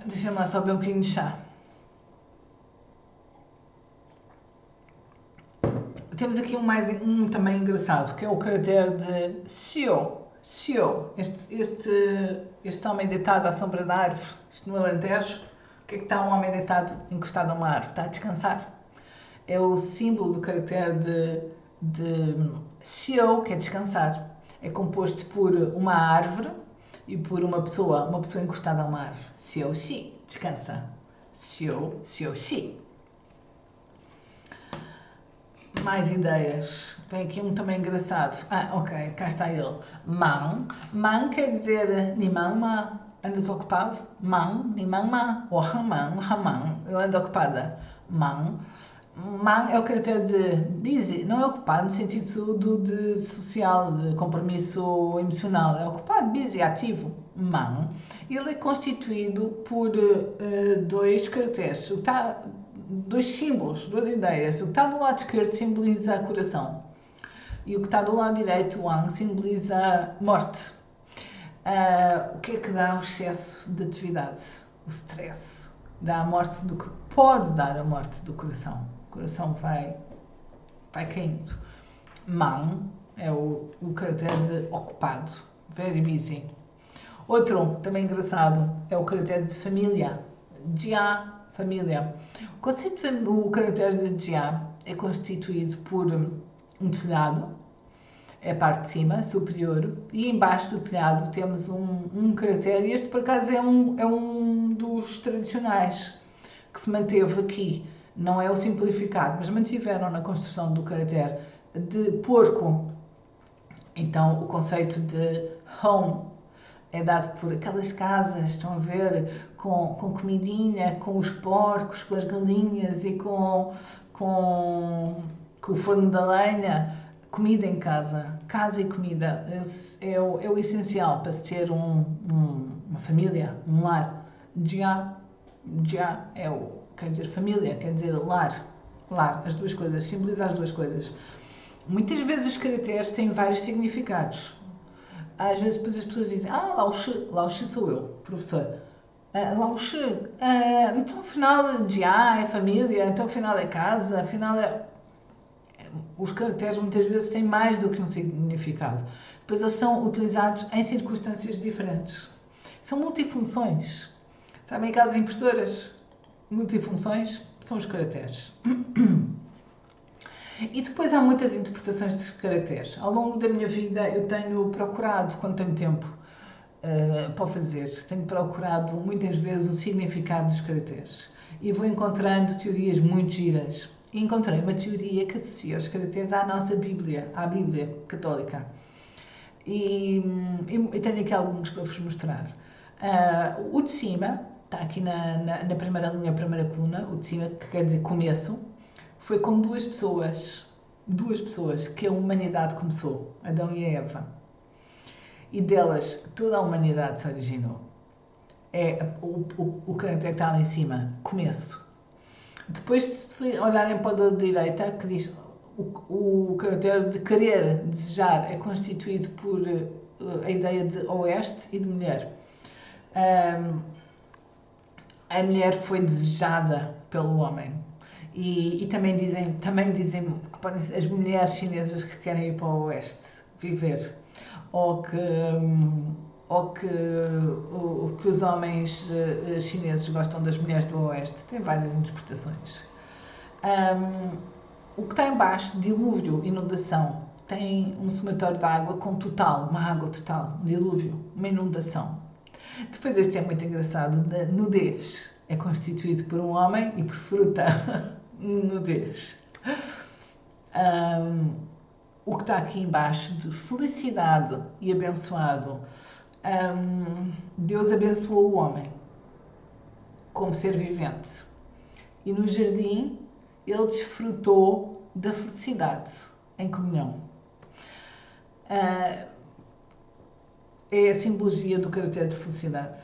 deixa-me lá só beber um bocadinho de chá. Temos aqui um também engraçado, que é o caractere de Xiu. Este homem deitado à sombra da árvore, isto no Alentejo. O que é que está um homem deitado encostado a uma árvore? Está a descansar. É o símbolo do caractere de Xiu, que é descansar. É composto por uma árvore e por uma pessoa encostada a uma árvore. Xiu Xi, descansa. Xiu Xi. Mais ideias. Vem aqui um também engraçado. Ok, cá está ele. Man. Man quer dizer Nimang Ma. Andas ocupado? Man, Nimang Ma. Ou Haman. Eu ando ocupada. Man. Man é o caractere de busy. Não é ocupado no sentido de social, de compromisso emocional. É ocupado, busy, ativo. Man. Ele é constituído por dois caracteres. Dois símbolos, duas ideias. O que está do lado esquerdo simboliza coração e o que está do lado direito, o Wang, simboliza morte. O que é que dá o excesso de atividade? O stress. Dá a morte do que pode dar a morte do coração. O coração vai caindo. Man é o caractere de ocupado, very busy. Outro também engraçado é o caractere de família, Jia. Família. O caractere de Jia é constituído por um telhado, é a parte de cima, superior, e embaixo do telhado temos um caractere, este por acaso é um dos tradicionais, que se manteve aqui, não é o simplificado, mas mantiveram na construção do caractere de porco. Então o conceito de home é dado por aquelas casas, estão a ver, com comidinha, com os porcos, com as galinhas e com o forno da lenha. Comida em casa, casa e comida, é o essencial para se ter um uma família, um lar. Jia quer dizer família, quer dizer lar. Lar, as duas coisas, simboliza as duas coisas. Muitas vezes os caracteres têm vários significados. Às vezes depois as pessoas dizem, Lao Shi sou eu, professor. Lao Shi, então afinal Jia é família, então afinal é casa, afinal é... Os caracteres muitas vezes têm mais do que um significado. Depois eles são utilizados em circunstâncias diferentes. São multifunções. Sabem aquelas impressoras? Multifunções são os caracteres. E depois há muitas interpretações de caracteres. Ao longo da minha vida eu tenho procurado, quando tenho tempo para o fazer, tenho procurado muitas vezes o significado dos caracteres. E vou encontrando teorias muito giras. E encontrei uma teoria que associa os caracteres à nossa Bíblia, à Bíblia católica. E tenho aqui alguns para vos mostrar. O de cima, está aqui na primeira linha, primeira coluna, o de cima, que quer dizer começo, foi com duas pessoas que a humanidade começou, Adão e Eva. E delas toda a humanidade se originou. É o caractere que está lá em cima, começo. Depois, se olharem para o lado da direita, que diz o caractere de querer, desejar, é constituído por a ideia de oeste e de mulher. A mulher foi desejada pelo homem. E também dizem que podem ser as mulheres chinesas que querem ir para o oeste viver. Ou que os homens chineses gostam das mulheres do oeste. Tem várias interpretações. O que está em baixo, dilúvio, inundação, tem um somatório de água com total, uma água total, dilúvio, uma inundação. Depois este é muito engraçado, da nudez. É constituído por um homem e por fruta. Nudez. O que está aqui em baixo, de felicidade e abençoado. Deus abençoou o homem como ser vivente. E no jardim ele desfrutou da felicidade em comunhão. É a simbologia do caráter de felicidade.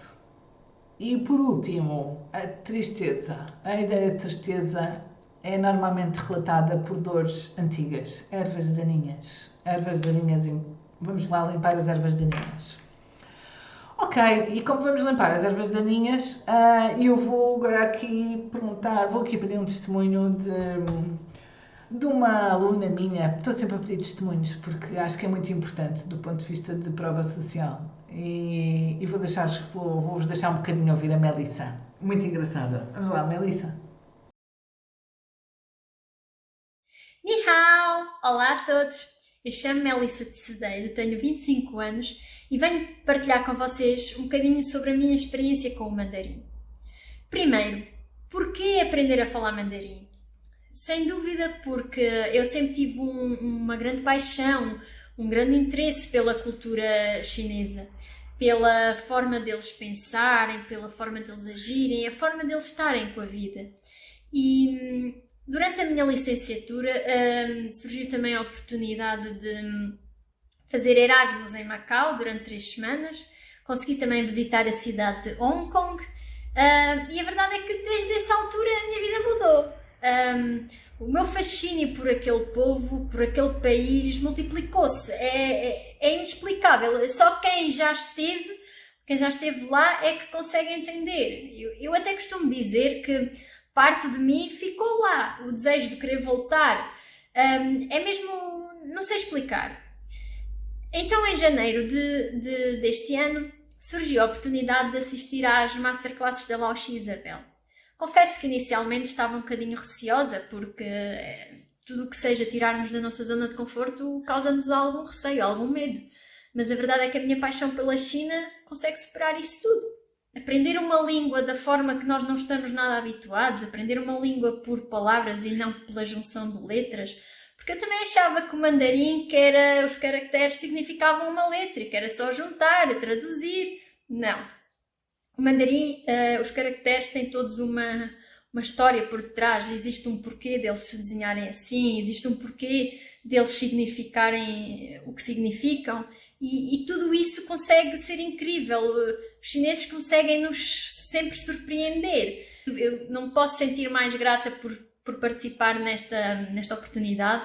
E por último, a tristeza. A ideia de tristeza é normalmente relatada por dores antigas, ervas daninhas. Ervas daninhas, vamos lá limpar as ervas daninhas. Ok, e como vamos limpar as ervas daninhas, eu vou agora aqui perguntar, vou aqui pedir um testemunho de uma aluna minha. Estou sempre a pedir testemunhos porque acho que é muito importante do ponto de vista de prova social. E vou-vos deixar um bocadinho ouvir a Melissa. Muito engraçada. Vamos lá, Melissa. Ni hao! Olá a todos! Eu chamo-me Melissa de Cedeiro, tenho 25 anos e venho partilhar com vocês um bocadinho sobre a minha experiência com o mandarim. Primeiro, porquê aprender a falar mandarim? Sem dúvida porque eu sempre tive uma grande paixão, um grande interesse pela cultura chinesa, pela forma deles pensarem, pela forma deles agirem, a forma deles estarem com a vida. E durante a minha licenciatura surgiu também a oportunidade de fazer Erasmus em Macau durante 3 semanas. Consegui também visitar a cidade de Hong Kong e a verdade é que desde essa altura a minha vida mudou. O meu fascínio por aquele povo, por aquele país, multiplicou-se. É inexplicável. Só quem já esteve lá é que consegue entender. Eu até costumo dizer que parte de mim ficou lá. O desejo de querer voltar é mesmo... não sei explicar. Então, em janeiro deste ano, surgiu a oportunidade de assistir às masterclasses da Lao Shi Isabel. Confesso que inicialmente estava um bocadinho receosa, porque tudo o que seja tirar-nos da nossa zona de conforto causa-nos algum receio, algum medo. Mas a verdade é que a minha paixão pela China consegue superar isso tudo. Aprender uma língua da forma que nós não estamos nada habituados, aprender uma língua por palavras e não pela junção de letras, porque eu também achava que o mandarim, que era os caracteres, significavam uma letra, que era só juntar, traduzir. Não. O mandarim, os caracteres têm todos uma história por detrás, existe um porquê deles se desenharem assim, existe um porquê deles significarem o que significam e tudo isso consegue ser incrível. Os chineses conseguem-nos sempre surpreender. Eu não me posso sentir mais grata por participar nesta oportunidade.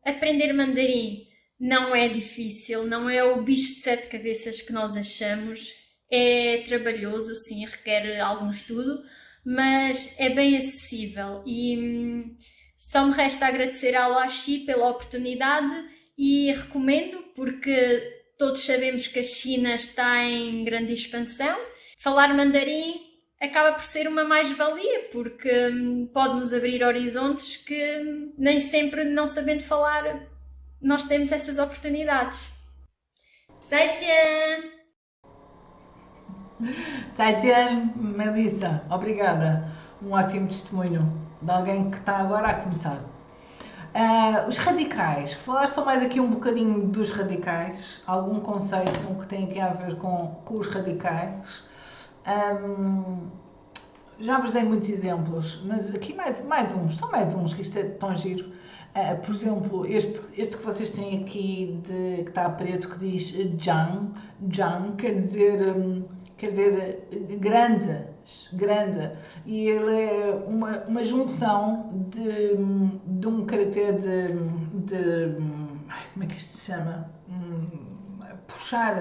Aprender mandarim não é difícil, não é o bicho de sete cabeças que nós achamos. É trabalhoso, sim, requer algum estudo, mas é bem acessível e só me resta agradecer à Laoshi pela oportunidade e recomendo, porque todos sabemos que a China está em grande expansão. Falar mandarim acaba por ser uma mais-valia, porque pode-nos abrir horizontes que nem sempre, não sabendo falar, nós temos essas oportunidades. Zaijian! Zaijian, Melissa, obrigada. Um ótimo testemunho de alguém que está agora a começar. Os radicais, falar só mais aqui um bocadinho dos radicais, algum conceito que tem aqui a ver com os radicais. Já vos dei muitos exemplos, mas aqui mais uns, só mais uns, que isto é tão giro. Por exemplo, este que vocês têm aqui, que está a preto, que diz Zhang. Zhang quer dizer grande, e ele é uma junção de um caractere como é que isto se chama? Puxar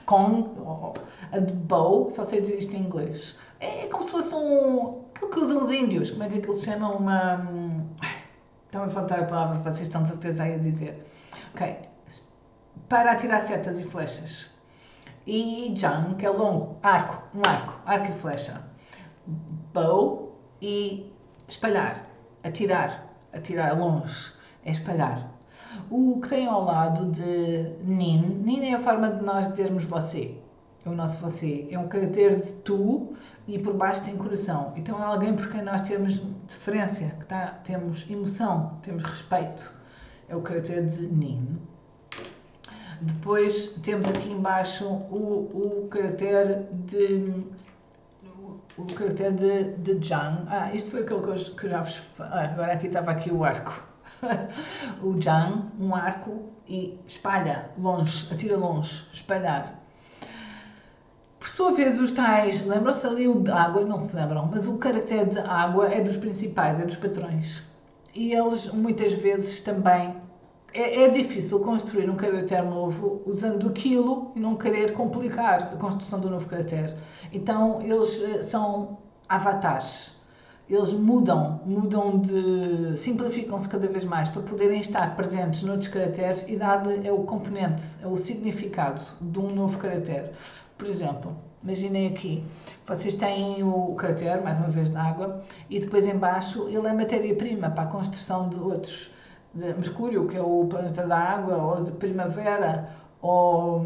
com a de bow, só sei dizer isto em inglês. É como se fosse aquilo que usam os índios, como é que eles chamam Estava a faltar a palavra, vocês estão de certeza aí a dizer. Ok, para atirar setas e flechas. E Zhang, que é longo, arco e flecha. Bow e espalhar, atirar longe, é espalhar. O que tem ao lado de Nin é a forma de nós dizermos você, é o nosso você, é um caractere de tu e por baixo tem coração. Então é alguém por quem nós temos deferência, temos emoção, temos respeito, é o caractere de Nin. Depois temos aqui embaixo o caractere de Zhang. Isto foi aquele que eu já vos... agora aqui estava aqui o arco. O Zhang, um arco e espalha longe, atira longe, espalhar. Por sua vez, os tais, lembram-se ali o de água, não se lembram, mas o caractere de água é dos principais, é dos patrões. E eles muitas vezes também... É difícil construir um caractere novo usando aquilo e não querer complicar a construção do novo caractere. Então eles são avatares. Eles simplificam-se cada vez mais para poderem estar presentes noutros caracteres e dar-lhe o componente, o significado de um novo caractere. Por exemplo, imaginem aqui, vocês têm o caractere, mais uma vez de água, e depois em baixo ele é matéria-prima para a construção de outros. De Mercúrio, que é o planeta da água, ou de Primavera, ou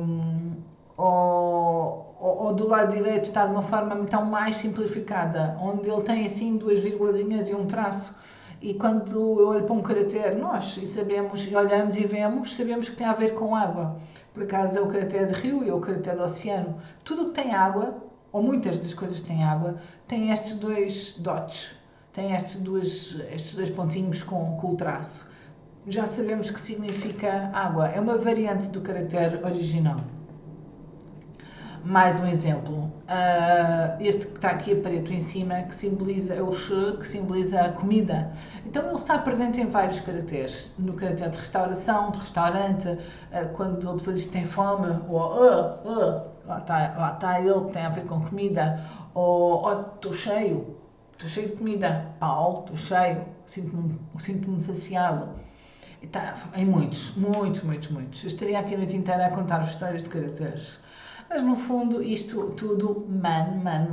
do lado direito está de uma forma então mais simplificada, onde ele tem assim duas vírgulazinhas e um traço. E quando eu olho para um caractere, nós olhamos e vemos, sabemos que tem a ver com água. Por acaso é o caractere de rio e é o caractere de oceano. Tudo que tem água, ou muitas das coisas que têm água, tem estes dois dots, tem estes dois pontinhos com o traço. Já sabemos que significa água. É uma variante do caractere original. Mais um exemplo. Este que está aqui a preto em cima, que simboliza, é o Shi, que simboliza a comida. Então ele está presente em vários caracteres. No caractere de restauração, de restaurante, quando a pessoa diz que tem fome, ou lá está ele, que tem a ver com comida. Ou estou cheio de comida. Pau, estou cheio, sinto-me saciado. Tá, em muitos. Eu estaria aqui a noite inteira a contar-vos histórias de caracteres. Mas no fundo, isto tudo,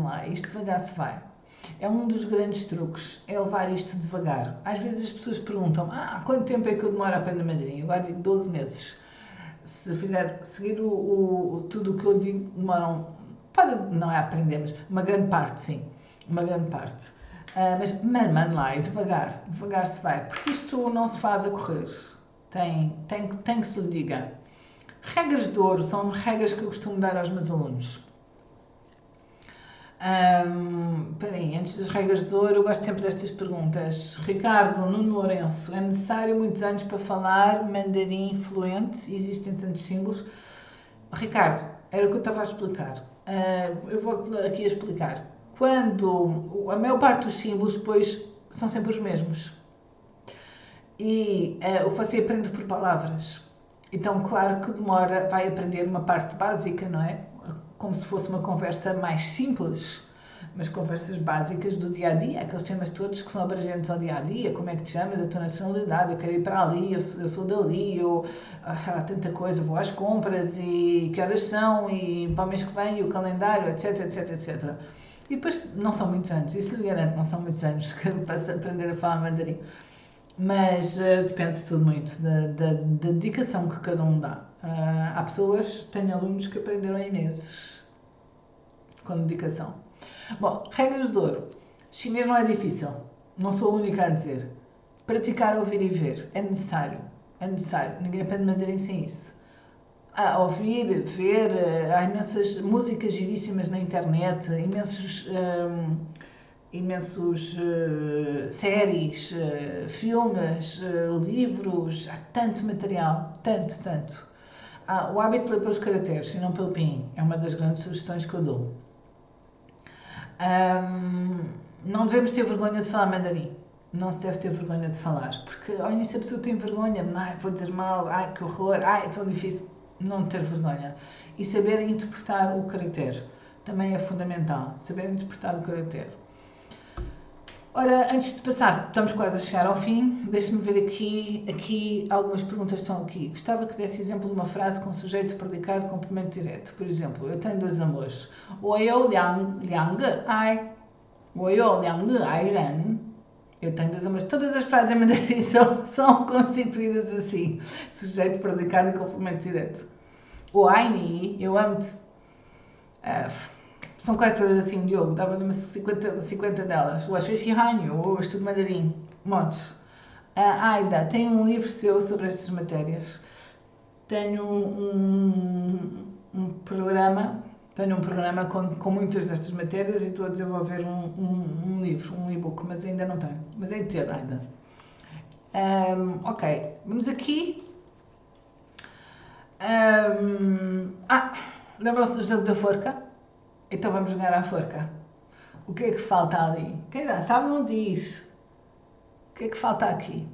lá, isto devagar se vai. É um dos grandes truques, é levar isto devagar. Às vezes as pessoas perguntam, quanto tempo é que eu demoro a aprender mandarim? Eu agora digo 12 meses. Se seguir tudo o que eu digo, demoram, não é aprender, mas uma grande parte, sim. Uma grande parte. Mas lá, e devagar se vai, porque isto não se faz a correr, tem que se lhe diga. Regras de ouro são regras que eu costumo dar aos meus alunos. Antes das regras de ouro, eu gosto sempre destas perguntas. Ricardo, Nuno Lourenço, é necessário muitos anos para falar mandarim fluente? Existem tantos símbolos? Ricardo, era o que eu estava a explicar. Eu vou aqui a explicar. Quando a maior parte dos símbolos depois são sempre os mesmos. E você aprende por palavras. Então, claro que demora, vai aprender uma parte básica, não é? Como se fosse uma conversa mais simples, mas conversas básicas do dia a dia, aqueles temas todos que são abrangentes ao dia a dia, como é que te chamas, a tua nacionalidade, eu quero ir para ali, eu sou dali, sei lá, tanta coisa, vou às compras e que horas são e para o mês que vem e o calendário, etc, etc, etc. E depois não são muitos anos, isso lhe garanto, não são muitos anos que para aprender a falar mandarim. Mas depende de tudo muito da dedicação que cada um dá. Há pessoas, tenho alunos que aprenderam em meses com dedicação. Bom, regras de ouro. Chinês não é difícil, não sou a única a dizer. Praticar, ouvir e ver é necessário. É necessário. Ninguém aprende mandarim sem isso. Ouvir, ver, há imensas músicas giríssimas na internet, imensos séries, filmes, livros, há tanto material, tanto. O hábito de ler pelos caracteres e não pelo pinyin é uma das grandes sugestões que eu dou. Não devemos ter vergonha de falar mandarim. Não se deve ter vergonha de falar, porque ao início a pessoa tem vergonha, vou dizer mal, que horror, é tão difícil. Não ter vergonha. E saber interpretar o caractere também é fundamental, saber interpretar o caractere. Ora, antes de passar, estamos quase a chegar ao fim, deixe-me ver aqui algumas perguntas estão aqui. Gostava que desse exemplo de uma frase com sujeito, predicado, complemento direto. Por exemplo, eu tenho dois amores. 我有两个爱，我有两个爱人. Eu tenho dois amores. Todas as frases em mandarim são constituídas assim. Sujeito, predicado e complemento direto. 我爱你, eu amo-te. São quase todas assim, Diogo, dava-lhe umas 50 delas. O Ashweshi Hanyo, o estudo mandarim, montes. Aida, tem um livro seu sobre estas matérias. Tenho um programa com muitas destas matérias e estou a desenvolver um livro, um e-book, mas ainda não tenho. Mas é de ter ainda. Ok, vamos aqui. Lembram-se do jogo da forca? Então vamos jogar à forca. O que é que falta ali? Quem já sabe não diz. O que é que falta aqui?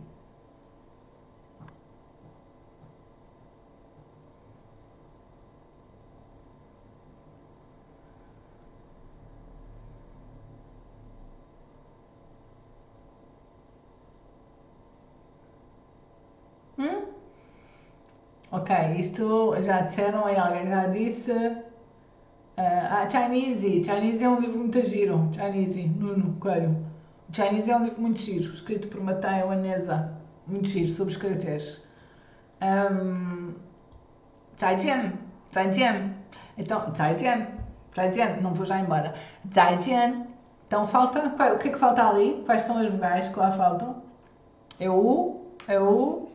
Ok, isto já disseram aí, alguém já disse. Chinese. Chinese é um livro muito giro. Chinese, Nuno Coelho. Chinese é um livro muito giro, escrito por Matei Waneza. Muito giro, sobre os caracteres. Zaijian. Zaijian. Então, Zaijian. Zaijian, não vou já embora. Zaijian. Então falta. O que é que falta ali? Quais são as vogais que lá faltam? É o. É o.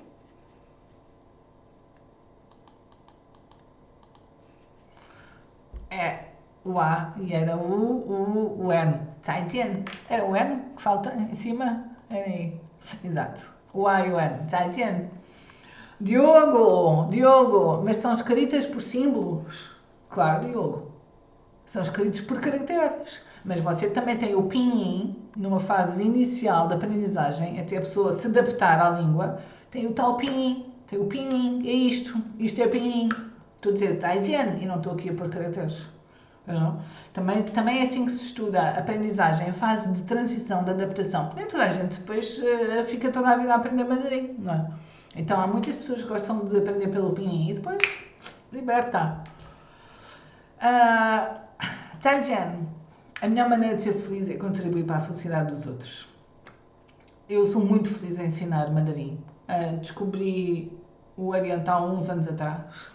É o A e era o N. Zaijian. Era o N que falta em cima? Era aí. Exato. O A e o N. Zaijian. Diogo, mas são escritas por símbolos? Claro, Diogo. São escritos por caracteres. Mas você também tem o pinyin, numa fase inicial da aprendizagem, até a pessoa se adaptar à língua, tem o tal pinyin. Tem o pinyin, é isto é pinyin. Estou a dizer Zaijian e não estou aqui a pôr caracteres. Não? Também é assim que se estuda a aprendizagem, em fase de transição, de adaptação. Nem toda a gente depois fica toda a vida a aprender mandarim, não é? Então há muitas pessoas que gostam de aprender pelo pinyin e depois liberta. Zaijian, a melhor maneira de ser feliz é contribuir para a felicidade dos outros. Eu sou muito feliz em ensinar mandarim. Descobri o oriental uns anos atrás.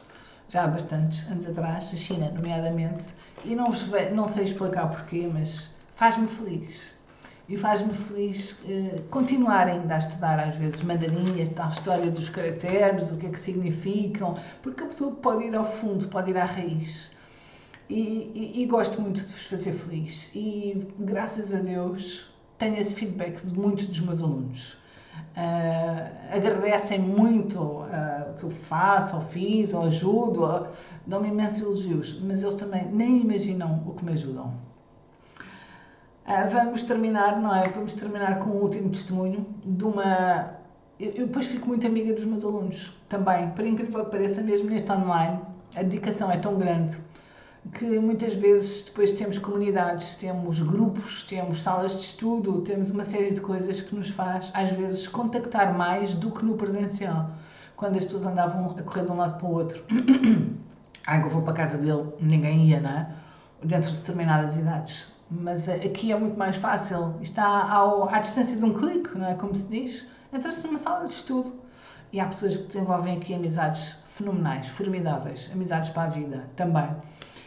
Já há bastantes anos atrás, a China, nomeadamente, e não sei explicar porquê, mas faz-me feliz. E faz-me feliz continuar ainda a estudar, às vezes, mandarim, a história dos caracteres, o que é que significam, porque a pessoa pode ir ao fundo, pode ir à raiz. E gosto muito de vos fazer feliz. E, graças a Deus, tenho esse feedback de muitos dos meus alunos. agradecem muito o que eu faço, ou fiz, ou ajudo, dão-me imensos elogios, mas eles também nem imaginam o que me ajudam. Vamos terminar, não é? Vamos terminar com o último testemunho de uma... Eu depois fico muito amiga dos meus alunos também, por incrível que pareça, mesmo neste online, a dedicação é tão grande que muitas vezes depois temos comunidades, temos grupos, temos salas de estudo, temos uma série de coisas que nos faz, às vezes, contactar mais do que no presencial, quando as pessoas andavam a correr de um lado para o outro. Eu vou para a casa dele, ninguém ia, não é? Dentro de determinadas idades. Mas aqui é muito mais fácil, está à distância de um clique, não é? Como se diz, entra-se numa sala de estudo e há pessoas que desenvolvem aqui amizades fenomenais, formidáveis, amizades para a vida também.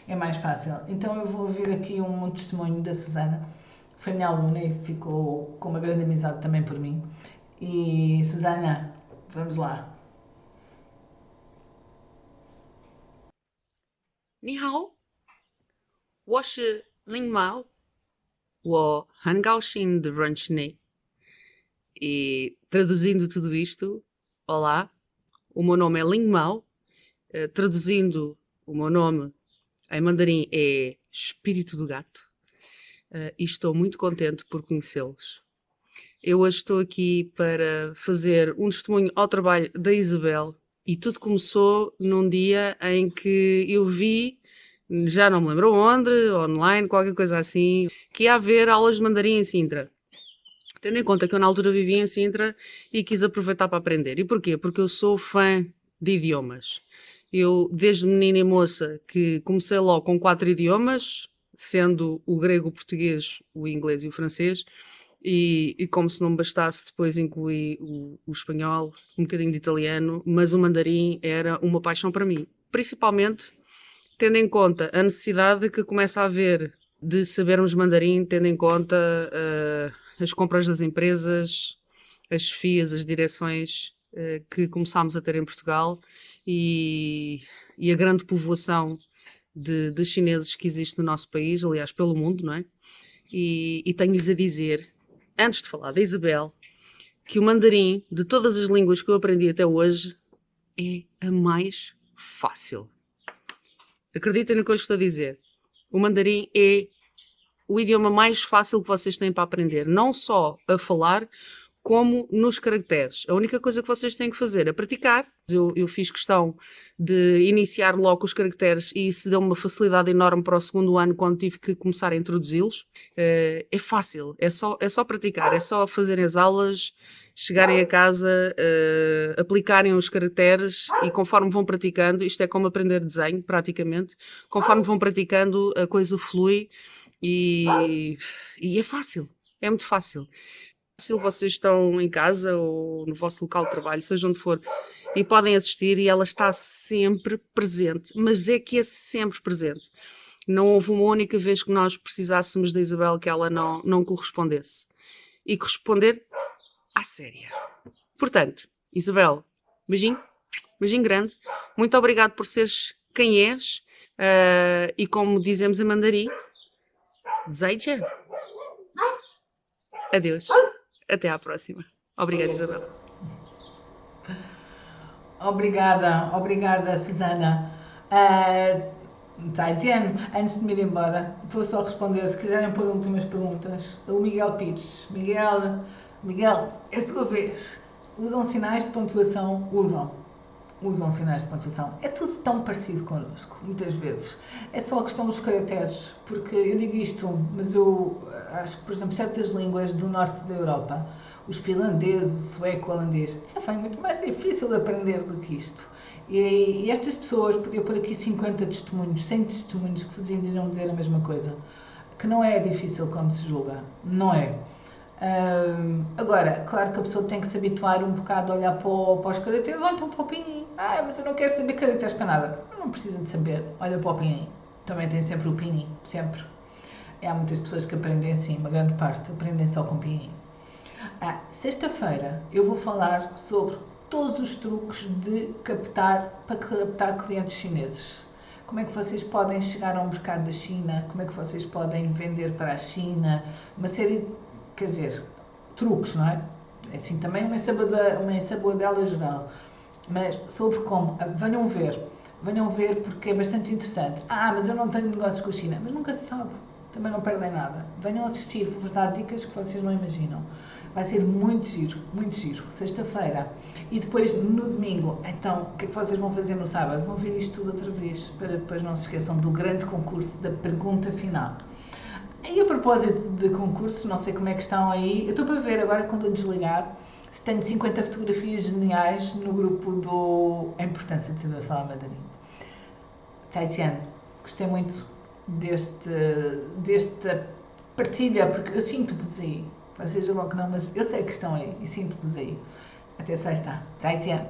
É mais fácil. Então eu vou ouvir aqui um testemunho da Susana, foi minha aluna e ficou com uma grande amizade também por mim. E Susana, vamos lá. 你好，我是林猫，我很高兴de认识你. E traduzindo tudo isto, olá, o meu nome é Ling Mao, traduzindo o meu nome em mandarim é Espírito do Gato, e estou muito contente por conhecê-los. Eu hoje estou aqui para fazer um testemunho ao trabalho da Isabel e tudo começou num dia em que eu vi, já não me lembro onde, online, qualquer coisa assim, que ia haver aulas de mandarim em Sintra. Tendo em conta que eu na altura vivia em Sintra e quis aproveitar para aprender. E porquê? Porque eu sou fã de idiomas. Eu, desde menina e moça, que comecei logo com 4 idiomas, sendo o grego, o português, o inglês e o francês, e como se não me bastasse, depois incluí o espanhol, um bocadinho de italiano, mas o mandarim era uma paixão para mim. Principalmente tendo em conta a necessidade que começa a haver de sabermos mandarim, tendo em conta as compras das empresas, as chefias, as direções que começámos a ter em Portugal e a grande povoação de chineses que existe no nosso país, aliás, pelo mundo, não é? E tenho-lhes a dizer, antes de falar da Isabel, que o mandarim, de todas as línguas que eu aprendi até hoje, é a mais fácil. Acreditem no que eu estou a dizer. O mandarim é o idioma mais fácil que vocês têm para aprender, não só a falar, como nos caracteres. A única coisa que vocês têm que fazer é praticar. Eu fiz questão de iniciar logo os caracteres e isso deu uma facilidade enorme para o segundo ano, quando tive que começar a introduzi-los. É fácil, é só praticar, é só fazerem as aulas, chegarem a casa, aplicarem os caracteres e conforme vão praticando, isto é como aprender desenho, praticamente, conforme vão praticando a coisa flui e é fácil, é muito fácil. Se vocês estão em casa ou no vosso local de trabalho, seja onde for, e podem assistir e ela está sempre presente, mas é que é sempre presente. Não houve uma única vez que nós precisássemos da Isabel que ela não correspondesse. E corresponder à séria. Portanto, Isabel, beijinho grande, muito obrigado por seres quem és e como dizemos em mandarim, Zaijian. Adeus. Até à próxima. Obrigada, Isabel. Obrigada, Susana. Zaijian, antes de me ir embora, vou só responder, se quiserem pôr últimas perguntas. O Miguel Pires. Miguel, é a sua vez. Usam sinais de pontuação? Usam sinais de pontuação. É tudo tão parecido connosco, muitas vezes. É só a questão dos caracteres, porque eu digo isto, mas eu acho que, por exemplo, certas línguas do norte da Europa, os finlandeses, o sueco, o holandês, é muito mais difícil de aprender do que isto. E estas pessoas, podia pôr aqui 50 testemunhos, 100 testemunhos que vos iriam dizer a mesma coisa, que não é difícil como se julga, não é? Agora, claro que a pessoa tem que se habituar um bocado a olhar para os caracteres, ou então para o pinyin. Mas eu não quero saber caracteres para nada. Não precisa de saber, olha para o pinyin. Também tem sempre o pinyin, sempre. E há muitas pessoas que aprendem assim, uma grande parte aprendem só com pinyin. Sexta-feira eu vou falar sobre todos os truques para captar clientes chineses. Como é que vocês podem chegar ao mercado da China, como é que vocês podem vender para a China, uma série de, quer dizer, truques, não é? É assim, também uma ensaboadela geral. Mas sobre como, venham ver porque é bastante interessante. Mas eu não tenho negócios com a China, mas nunca se sabe, também não perdem nada. Venham assistir, vou-vos dar dicas que vocês não imaginam. Vai ser muito giro, sexta-feira. E depois, no domingo, então, o que é que vocês vão fazer no sábado? Vão ver isto tudo outra vez, para depois não se esqueçam do grande concurso da pergunta final. E a propósito de concursos, não sei como é que estão aí, eu estou para ver agora quando eu desligar, se tenho 50 fotografias geniais no grupo do A Importância de Saber Falar Mandarim. Zaijian, gostei muito desta partilha, porque eu sinto-vos aí. Vocês logo que não, mas eu sei que estão aí e sinto-vos aí. Até sexta. Zaijian.